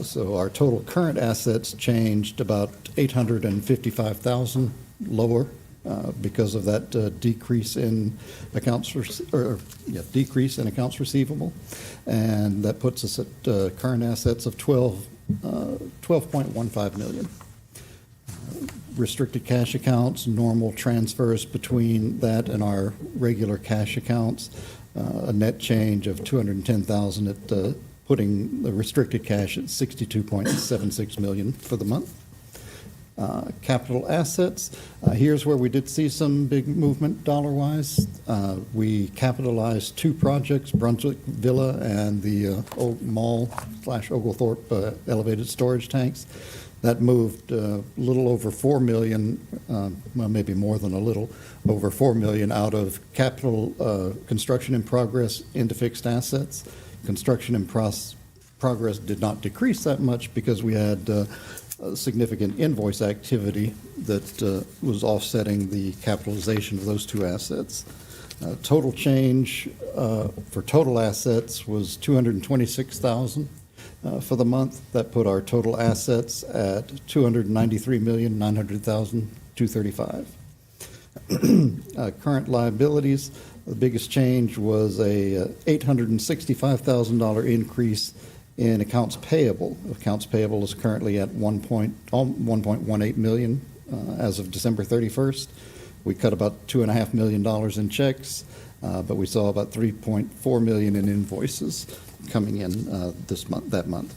So our total current assets changed about $855,000 lower because of that decrease in accounts receivable, and that puts us at current assets of $12.15 million. Restricted cash accounts, normal transfers between that and our regular cash accounts, a net change of $210,000 at putting the restricted cash at $62.76 million for the month. Capital assets, here's where we did see some big movement dollar-wise. We capitalized 2 projects, Brunswick Villa and the Old Mall/Oglethorpe elevated storage tanks. That moved a little over $4 million, well, maybe more than a little, over $4 million out of capital construction in progress into fixed assets. Construction in progress did not decrease that much because we had significant invoice activity that was offsetting the capitalization of those 2 assets. Total change for total assets was $226,000. For the month, that put our total assets at $293,900,235. Current liabilities, the biggest change was a $865,000 increase in accounts payable. Accounts payable is currently at $1.18 million as of December 31st. We cut about $2.5 million in checks, but we saw about $3.4 million in invoices coming in that month.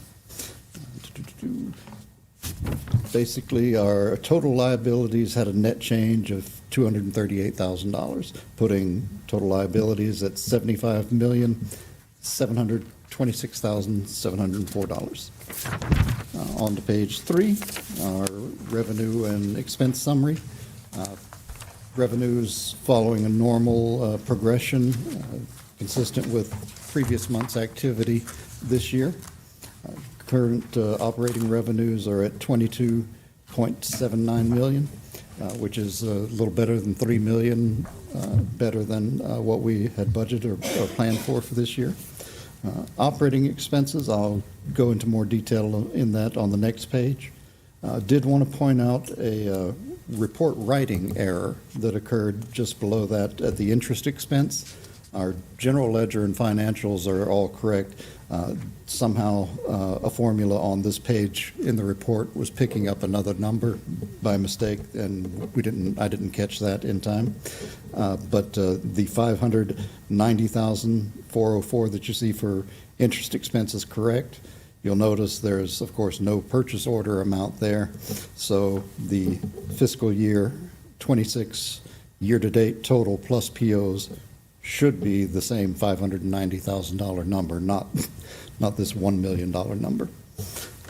Basically, our total liabilities had a net change of $238,000, putting total liabilities at $75,726,704. On to page 3, our revenue and expense summary. Revenues following a normal progression, consistent with previous month's activity this year. Current operating revenues are at $22.79 million, which is a little better than $3 million, better than what we had budgeted or planned for this year. Operating expenses, I'll go into more detail in that on the next page. Did want to point out a report writing error that occurred just below that at the interest expense. Our general ledger and financials are all correct. Somehow, a formula on this page in the report was picking up another number by mistake, and I didn't catch that in time. But the $590,404 that you see for interest expense is correct. You'll notice there's, of course, no purchase order amount there. So the fiscal year 26 year-to-date total plus POs should be the same $590,000 number, not this $1 million number.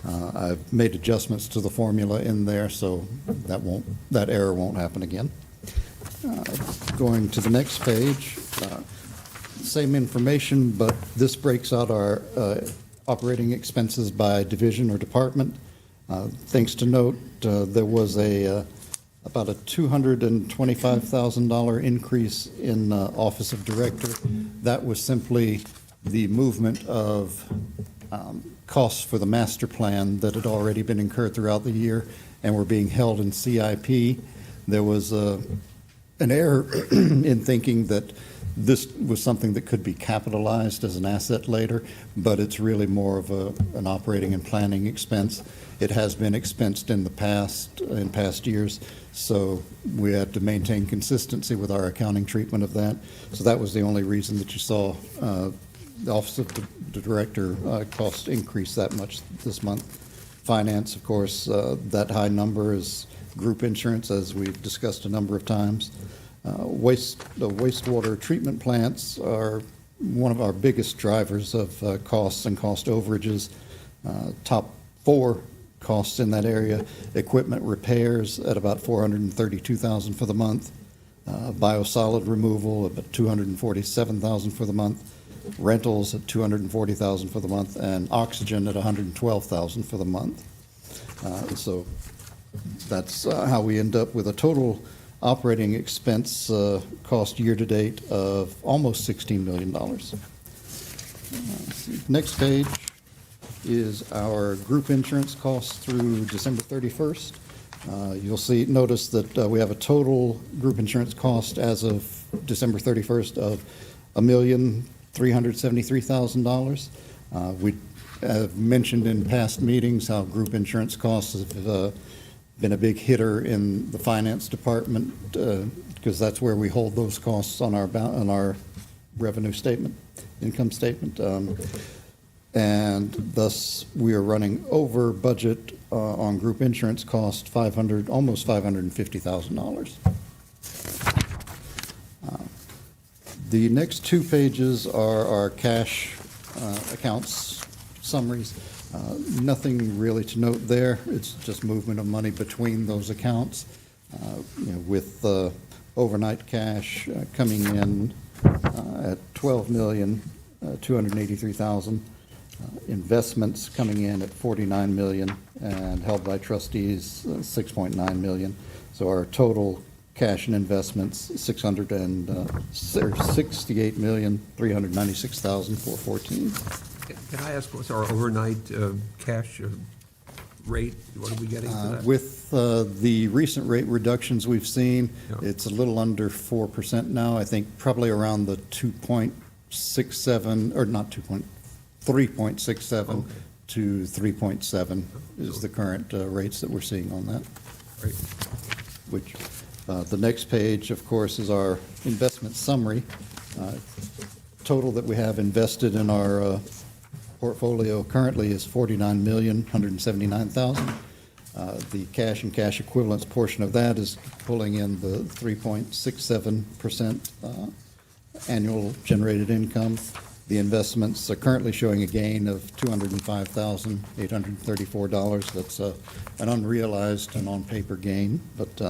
I've made adjustments to the formula in there, so that error won't happen again. Going to the next page, same information, but this breaks out our operating expenses by division or department. Things to note, there was about a $225,000 increase in Office of Director. That was simply the movement of costs for the master plan that had already been incurred throughout the year and were being held in CIP. There was an error in thinking that this was something that could be capitalized as an asset later, but it's really more of an operating and planning expense. It has been expensed in past years, so we had to maintain consistency with our accounting treatment of that. So that was the only reason that you saw the Office of the Director cost increase that much this month. Finance, of course, that high number is group insurance, as we've discussed a number of times. The wastewater treatment plants are one of our biggest drivers of costs and cost overages. Top 4 costs in that area: equipment repairs at about $432,000 for the month, biosolid removal about $247,000 for the month, rentals at $240,000 for the month, and oxygen at $112,000 for the month. So that's how we end up with a total operating expense cost year-to-date of almost $16 million. Next page is our group insurance costs through December 31st. You'll notice that we have a total group insurance cost as of December 31st of $1,373,000. We have mentioned in past meetings how group insurance costs have been a big hitter in the finance department because that's where we hold those costs on our revenue statement, income statement. And thus, we are running over budget on group insurance cost almost $550,000. The next 2 pages are our cash accounts summaries. Nothing really to note there. It's just movement of money between those accounts. With overnight cash coming in at $12,283,000. Investments coming in at $49 million, and held by trustees $6.9 million. So our total cash and investments $68,396,414. Can I ask, what's our overnight cash rate? What are we getting for that? With the recent rate reductions we've seen, Yeah. it's a little under 4% now. I think probably around the 2.67, or not 3.67 Okay. to 3.7 is the current rates that we're seeing on that. Right. Which, the next page, of course, is our investment summary. Total that we have invested in our portfolio currently is $49,179,000. The cash and cash equivalents portion of that is pulling in the 3.67% annual generated income. The investments are currently showing a gain of $205,834. That's an unrealized and on-paper gain, but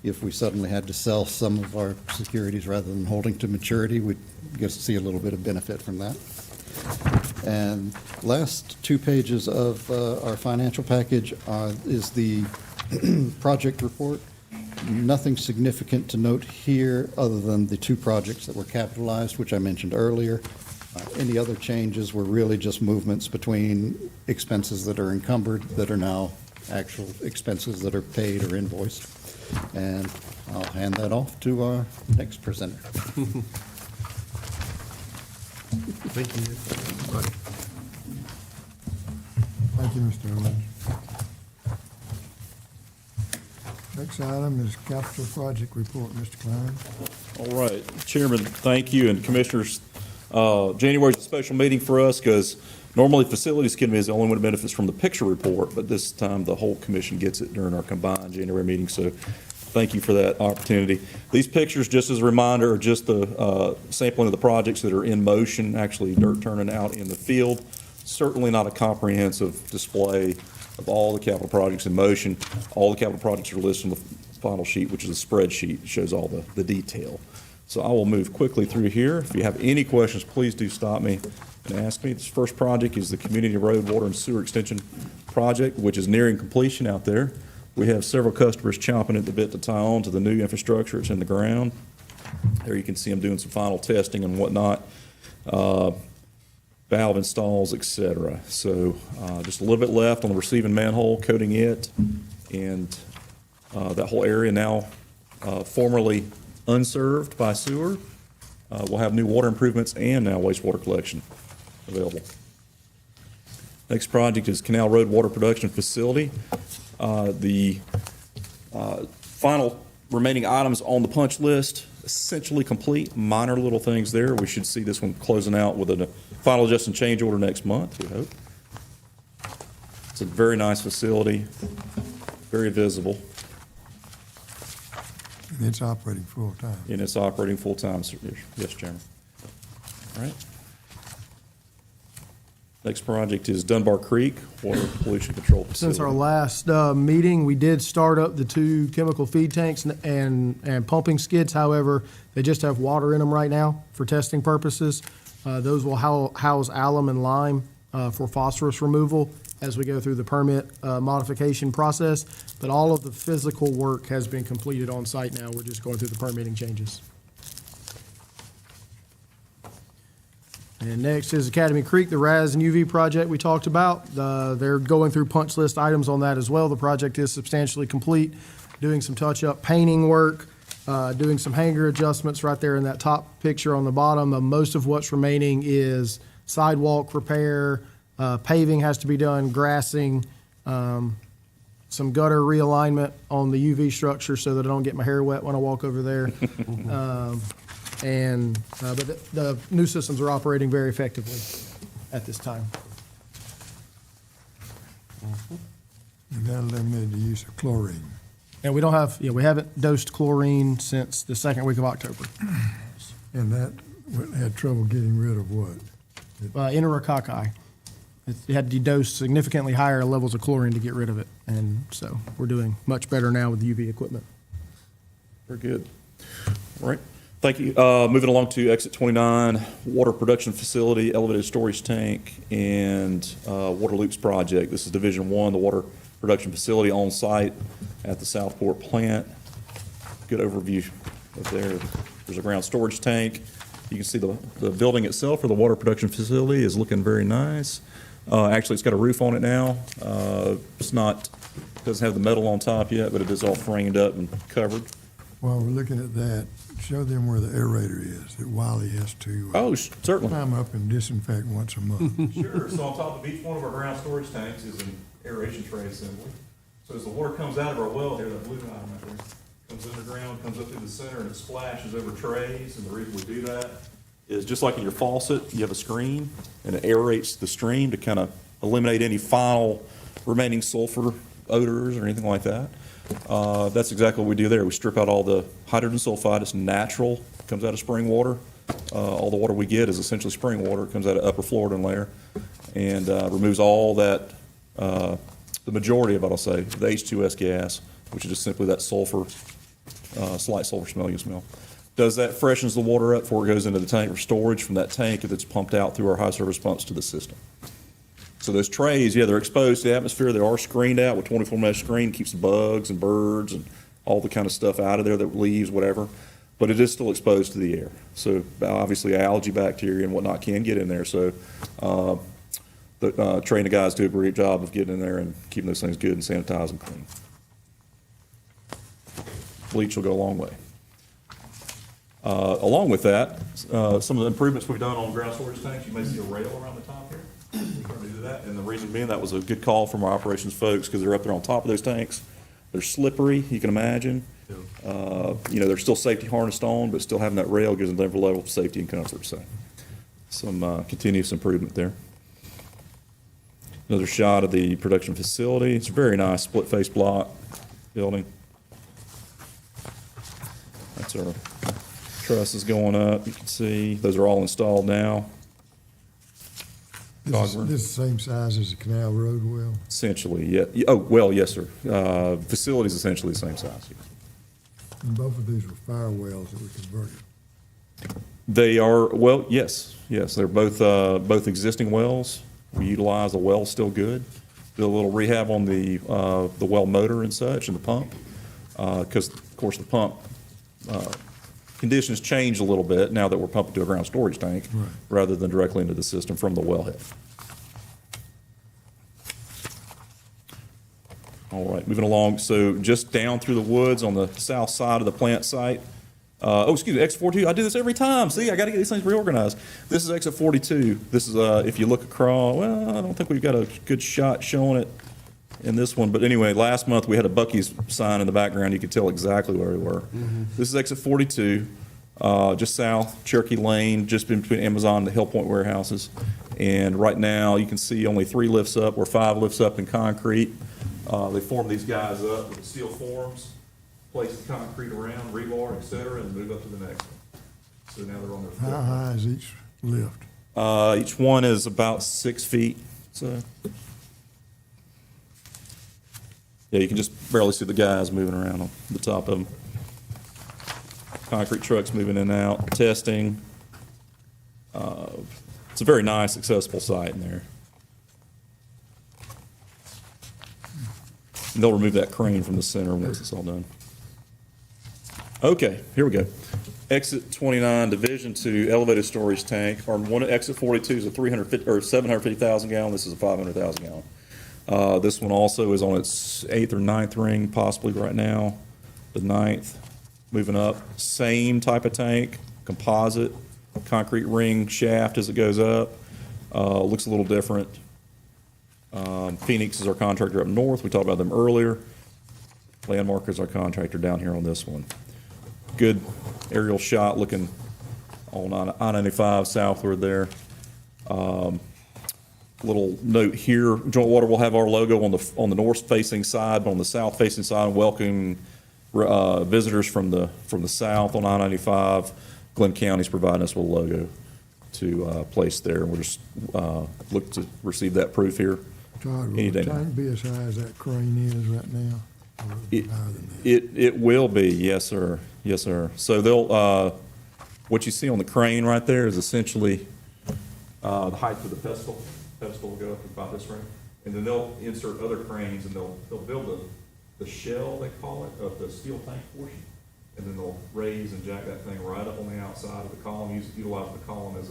if we suddenly had to sell some of our securities rather than holding to maturity, we'd get to see a little bit of benefit from that. And last 2 pages of our financial package is the project report. Nothing significant to note here other than the 2 projects that were capitalized, which I mentioned earlier. Any other changes were really just movements between expenses that are encumbered that are now actual expenses that are paid or invoiced. And I'll hand that off to our next presenter. Thank you. Thank you, Mr. Owens. Next item is capital project report, Mr. Klein. All right, Chairman, thank you, and Commissioners, January is a special meeting for us because normally Facilities Committee is the only one that benefits from the picture report, but this time the whole commission gets it during our combined January meeting, so thank you for that opportunity. These pictures, just as a reminder, are just the sampling of the projects that are in motion, actually dirt turning out in the field. Certainly not a comprehensive display of all the capital projects in motion. All the capital projects are listed on the final sheet, which is a spreadsheet that shows all the detail. So I will move quickly through here. If you have any questions, please do stop me and ask me. This first project is the Community Road Water and Sewer Extension Project, which is nearing completion out there. We have several customers chomping at the bit to tie on to the new infrastructure. It's in the ground. There you can see them doing some final testing and whatnot, valve installs, et cetera. So just a little bit left on the receiving manhole, coating it, and that whole area now formerly unserved by sewer. We'll have new water improvements and now wastewater collection available. Next project is Canal Road Water Production Facility. The final remaining items on the punch list, essentially complete, minor little things there. We should see this one closing out with a final adjustment change order next month, we hope. It's a very nice facility, very visible. And it's operating full-time. And it's operating full-time, yes, Chairman. All right. Next project is Dunbar Creek Water Pollution Control Facility. Since our last meeting, we did start up the 2 chemical feed tanks and pumping skids. However, they just have water in them right now for testing purposes. Those will house alum and lime for phosphorus removal as we go through the permit modification process. But all of the physical work has been completed on site now. We're just going through the permitting changes. And next is Academy Creek, the RAS and UV project we talked about. They're going through punch list items on that as well. The project is substantially complete, doing some touch-up painting work, doing some hanger adjustments right there in that top picture on the bottom. Most of what's remaining is sidewalk repair, paving has to be done, grassing, some gutter realignment on the UV structure so that I don't get my hair wet when I walk over there. But the new systems are operating very effectively at this time. You got to limit the use of chlorine. And we haven't dosed chlorine since the second week of October. And that had trouble getting rid of what? Enterococci. It had to dose significantly higher levels of chlorine to get rid of it. And so we're doing much better now with the UV equipment. Very good. All right. Thank you. Moving along to exit 29, water production facility, elevated storage tank, and water loops project. This is Division 1, the water production facility on site at the Southport plant. Good overview of there. There's a ground storage tank. You can see the building itself, or the water production facility, is looking very nice. Actually, it's got a roof on it now. Doesn't have the metal on top yet, but it is all framed up and covered. While we're looking at that, show them where the aerator is, that Wiley has to certainly climb up and disinfect once a month. Sure. So on top of each one of our ground storage tanks is an aeration tray assembly. So as the water comes out of our well here, that blue item right there, comes underground, comes up through the center, and it splashes over trays. And the reason we do that is just like in your faucet, you have a screen, and it aerates the stream to kind of eliminate any final remaining sulfur odors or anything like that. That's exactly what we do there. We strip out all the hydrogen sulfide. It's natural. It comes out of spring water. All the water we get is essentially spring water. It comes out of upper Florida layer and removes all that, the majority of it, I'll say, the H2S gas, which is just simply that sulfur, slight sulfur smell you smell. Does that freshens the water up before it goes into the tank for storage from that tank that's pumped out through our high service pumps to the system. So those trays, they're exposed to the atmosphere. They are screened out with 24 mesh screen, keeps the bugs and birds and all the kind of stuff out of there, that leaves, whatever. But it is still exposed to the air. So obviously algae, bacteria, and whatnot can get in there. So the trained guys do a great job of getting in there and keeping those things good and sanitized and clean. Bleach will go a long way. Along with that, some of the improvements we've done on ground storage tanks, you may see a rail around the top here. We're trying to do that, and the reason being that was a good call from our operations folks because they're up there on top of those tanks. They're slippery, you can imagine. They're still safety harnessed on, but still having that rail gives them a different level of safety and comfort. some continuous improvement there. Another shot of the production facility. It's a very nice split-face block building. That's our trusses going up. You can see those are all installed now. This is the same size as the Canal Road well? Essentially, yeah. Oh, well, yes, sir. Facility's essentially the same size. Yes. And both of these were fire wells that were converted. They are, well, yes. They're both existing wells. We utilize the well still good. Did a little rehab on the well motor and such and the pump. Because, of course, the pump conditions changed a little bit now that we're pumping to a ground storage tank rather than directly into the system from the wellhead. All right, moving along. So just down through the woods on the south side of the plant site. Excuse me, exit 42. I do this every time. See, I got to get these things reorganized. This is exit 42. This is, if you look across, well, I don't think we've got a good shot showing it in this one. But anyway, last month we had a Buc-ee's sign in the background. You could tell exactly where we were. This is exit 42, just south, Cherokee Lane, just between Amazon and the Hill Point warehouses. And right now you can see only 3 lifts up or 5 lifts up in concrete. They form these guys up with steel forms, place the concrete around, rebar, et cetera, and move up to the next one. So now they're on their How high is each lift? Each one is about 6 feet. So, yeah, you can just barely see the guys moving around on the top of them. Concrete trucks moving in and out, testing. It's a very nice, accessible site in there. And they'll remove that crane from the center once it's all done. Okay, here we go. Exit 29, Division 2, elevated storage tank. Or one exit 42 is a 750,000 gallon. This is a 500,000 gallon. This one also is on its 8th or 9th ring, possibly right now. The 9th, moving up. Same type of tank, composite, concrete ring shaft as it goes up. Looks a little different. Phoenix is our contractor up north. We talked about them earlier. Landmark is our contractor down here on this one. Good aerial shot looking on I-95 southward there. Little note here, Joint Water will have our logo on the north-facing side, but on the south-facing side, welcoming visitors from the south on I-95. Glynn County's providing us with a logo to place there. We'll just look to receive that proof here. Todd, will the tank be as high as that crane is right now? Or is it higher than that? It will be, yes, sir. Yes, sir. So they'll, what you see on the crane right there is essentially the height of the pedestal. Pedestal will go up about this range. And then they'll insert other cranes and they'll build the shell, they call it, of the steel tank portion. And then they'll raise and jack that thing right up on the outside of the column, utilize the column as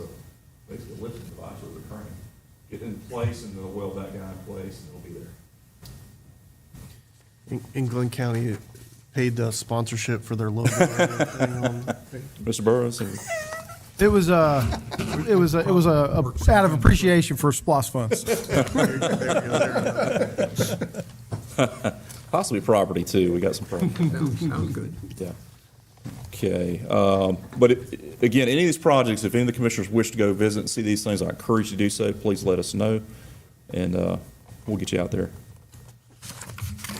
basically a lifting device with the crane. Get in place and they'll weld that guy in place and it'll be there. In Glynn County, paid the sponsorship for their logo. And everything on. Mr. Burrows? It was out of appreciation for SPLOST funds. Possibly property too. We got some property. Sounds good. Yeah. Okay. But again, any of these projects, if any of the commissioners wish to go visit and see these things, I encourage you to do so. Please let us know, and we'll get you out there.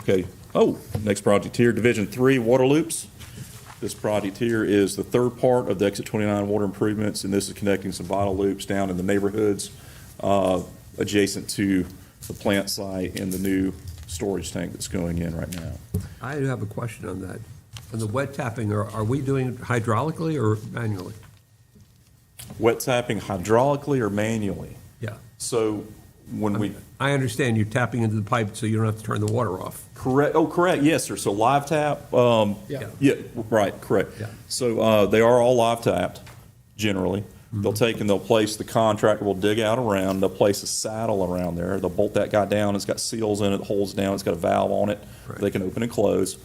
Okay. Oh, next project here, Division 3, water loops. This project here is the third part of the Exit 29 water improvements, and this is connecting some vital loops down in the neighborhoods adjacent to the plant site and the new storage tank that's going in right now. I do have a question on that. On the wet tapping, are we doing it hydraulically or manually? Wet tapping hydraulically or manually? Yeah. So when I understand you're tapping into the pipe so you don't have to turn the water off. Correct. Oh, correct. Yes, sir. So live tap. Yeah. Right. Correct. Yeah. So they are all live tapped, generally. Mm-hmm. They'll take and they'll place, the contractor will dig out around, they'll place a saddle around there. They'll bolt that guy down. It's got seals in it, holds down. It's got a valve on it. Right. They can open and close.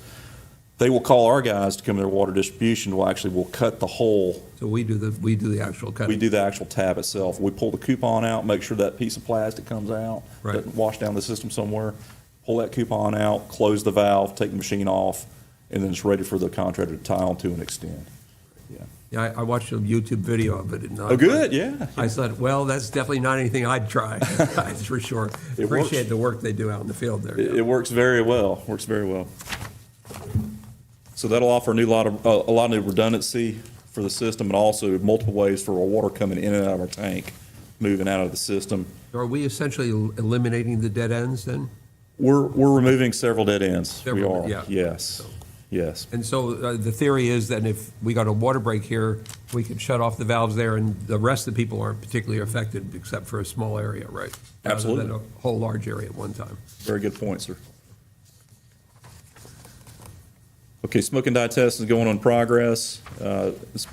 They will call our guys to come to their water distribution. We'll cut the hole. So we do the actual cutting. We do the actual tab itself. We pull the coupon out, make sure that piece of plastic comes out, Right. doesn't wash down the system somewhere. Pull that coupon out, close the valve, take the machine off, and then it's ready for the contractor to tie onto and extend. Yeah. Yeah, I watched a YouTube video of it. And Oh, good, yeah. I thought, well, that's definitely not anything I'd try, that's for sure. It Appreciate works. the work they do out in the field there. It works very well, works very well. So that'll offer a lot of new redundancy for the system, and also multiple ways for our water coming in and out of our tank, moving out of the system. Are we essentially eliminating the dead ends then? We're removing several dead ends. We Several, are, yeah. yes, yes. And so the theory is that if we got a water break here, we could shut off the valves there, and the rest of the people aren't particularly affected except for a small area, right? Absolutely. Rather than a whole large area at one time. Very good point, sir. Okay, smoke and dye test is going on progress. It's a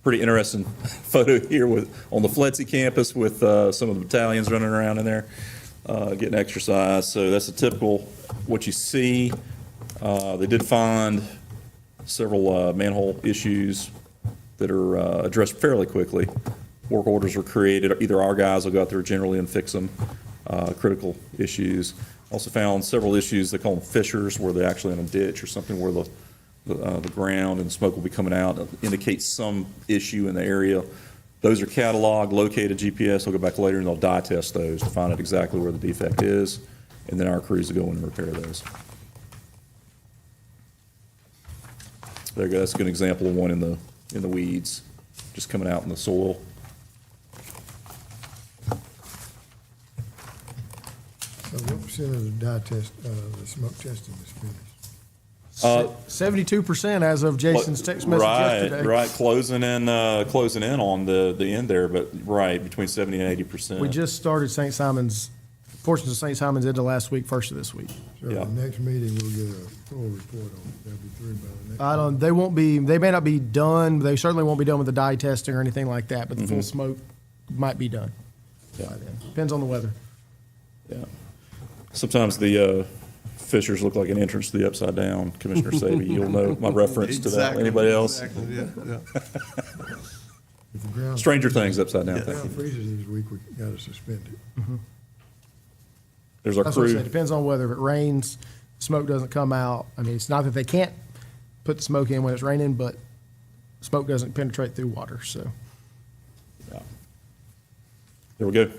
pretty interesting photo here on the FLETC campus with some of the battalions running around in there, getting exercise. So that's a typical what you see. They did find several manhole issues that are addressed fairly quickly. Work orders were created. Either our guys will go out there generally and fix them, critical issues. Also found several issues, they call them fissures, where they're actually in a ditch or something where the ground and the smoke will be coming out. It indicates some issue in the area. Those are cataloged, located, GPS. They'll go back later and they'll dye test those to find out exactly where the defect is, and then our crews will go in and repair those. There you go. That's a good example of one in the weeds, just coming out in the soil. So what percent of the dye test, the smoke testing is finished? 72% as of Jason's text message yesterday. Right, closing in on the end there, but right, between 70 and 80%. We just started St. Simon's, portions of St. Simon's into last week, first of this week. So Yeah. the next meeting, we'll get a full report on it. They'll be through by the next. I don't, they may not be done, they certainly won't be done with the dye testing or anything like that, but the full smoke might be done Yeah. by then. Depends on the weather. Yeah. Sometimes the fissures look like an entrance to the upside down. Commissioner Sabey, you'll know my reference to that. Anybody else? Exactly, yeah. If the ground- Stranger Things upside down. If the Thank ground you. freezes this week, we gotta suspend it. There's our That's what I crew. said, depends on whether if it rains, smoke doesn't come out. I mean, it's not that they can't put the smoke in when it's raining, but smoke doesn't penetrate through water, so. There we go.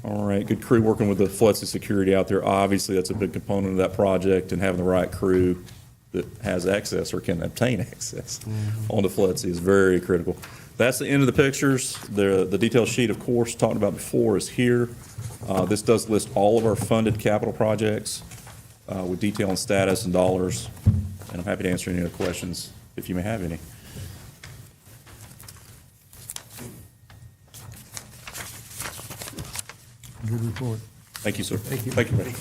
All right, good crew working with the FLETC security out there. Obviously, that's a big component of that project, and having the right crew that has access or can obtain access on the FLETC is very critical. That's the end of the pictures. The detail sheet, of course, talked about before, is here. This does list all of our funded capital projects with detail and status and dollars, and I'm happy to answer any other questions if you may have any. Good report. Thank you, sir. Thank you. Thank you, Brady.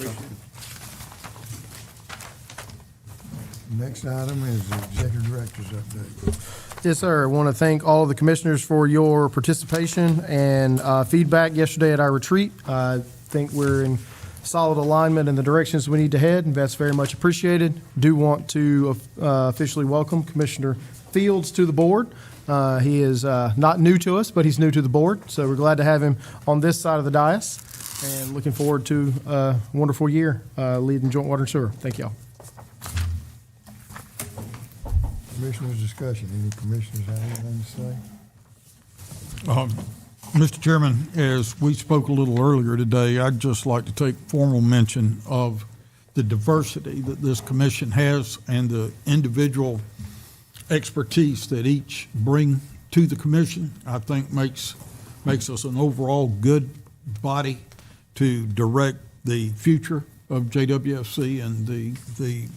Next item is the executive director's update. Yes, sir. I want to thank all of the commissioners for your participation and feedback yesterday at our retreat. I think we're in solid alignment in the directions we need to head, and that's very much appreciated. Do want to officially welcome Commissioner Fields to the board. He is not new to us, but he's new to the board, so we're glad to have him on this side of the dais, and looking forward to a wonderful year leading Joint Water and Sewer. Thank y'all. Commissioners' discussion. Any commissioners have anything to say? Mr. Chairman, as we spoke a little earlier today, I'd just like to take formal mention of the diversity that this commission has and the individual expertise that each bring to the commission. I think makes us an overall good body to direct the future of JWSC and the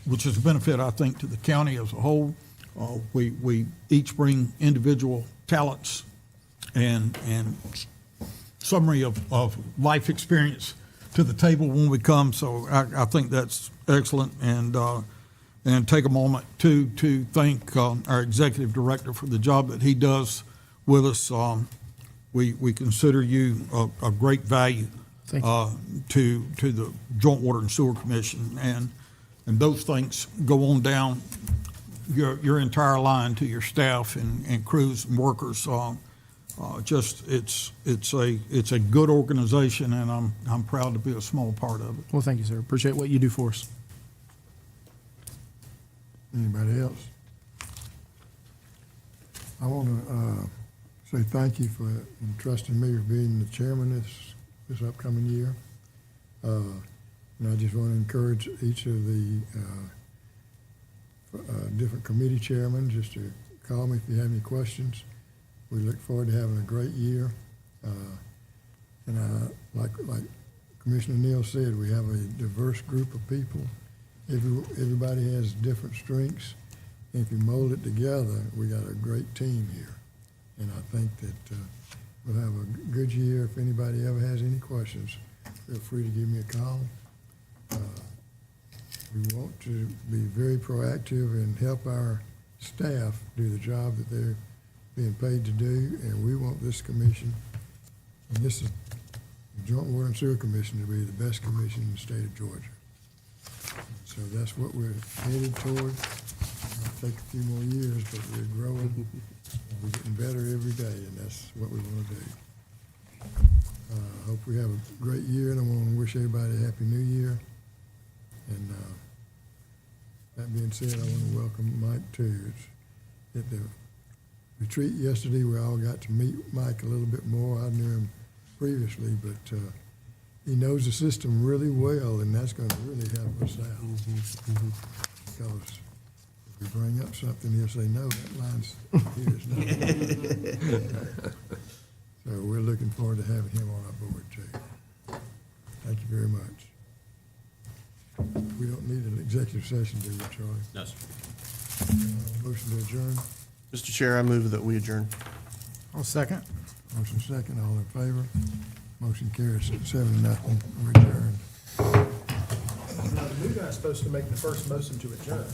which is a benefit, I think, to the county as a whole. We each bring individual talents and summary of life experience to the table when we come. So I think that's excellent, and take a moment to thank our executive director for the job that he does with us. We consider you a great value to the Joint Water and Sewer Commission, and those things go on down your entire line to your staff and crews and workers. Just it's a good organization, and I'm proud to be a small part of it. Well, thank you, sir. Appreciate what you do for us. Anybody else? I want to say thank you for entrusting me with being the chairman this upcoming year. And I just want to encourage each of the different committee chairmen just to call me if you have any questions. We look forward to having a great year. And like Commissioner Neal said, we have a diverse group of people. Everybody has different strengths. And if you mold it together, we got a great team here. And I think that we'll have a good year. If anybody ever has any questions, feel free to give me a call. We want to be very proactive and help our staff do the job that they're being paid to do. And we want this commission, and this is the Joint Water and Sewer Commission, to be the best commission in the state of Georgia. So that's what we're headed toward. It'll take a few more years, but we're growing. We're getting better every day, and that's what we want to do. I hope we have a great year, and I want to wish everybody a Happy New Year. And that being said, I want to welcome Mike too. At the retreat yesterday, we all got to meet Mike a little bit more. I knew him previously, but he knows the system really well, and that's going to really help us out. Because if we bring up something, he'll say, no, that line's here. It's not. So we're looking forward to having him on our board too. Thank you very much. We don't need an executive session, do we, Charlie? No, sir. Motion to adjourn. Mr. Chair, I move that we adjourn. I'll second. Motion second, all in favor. Motion carries 7-0. We're adjourned. Now, the new guy's supposed to make the first motion to adjourn.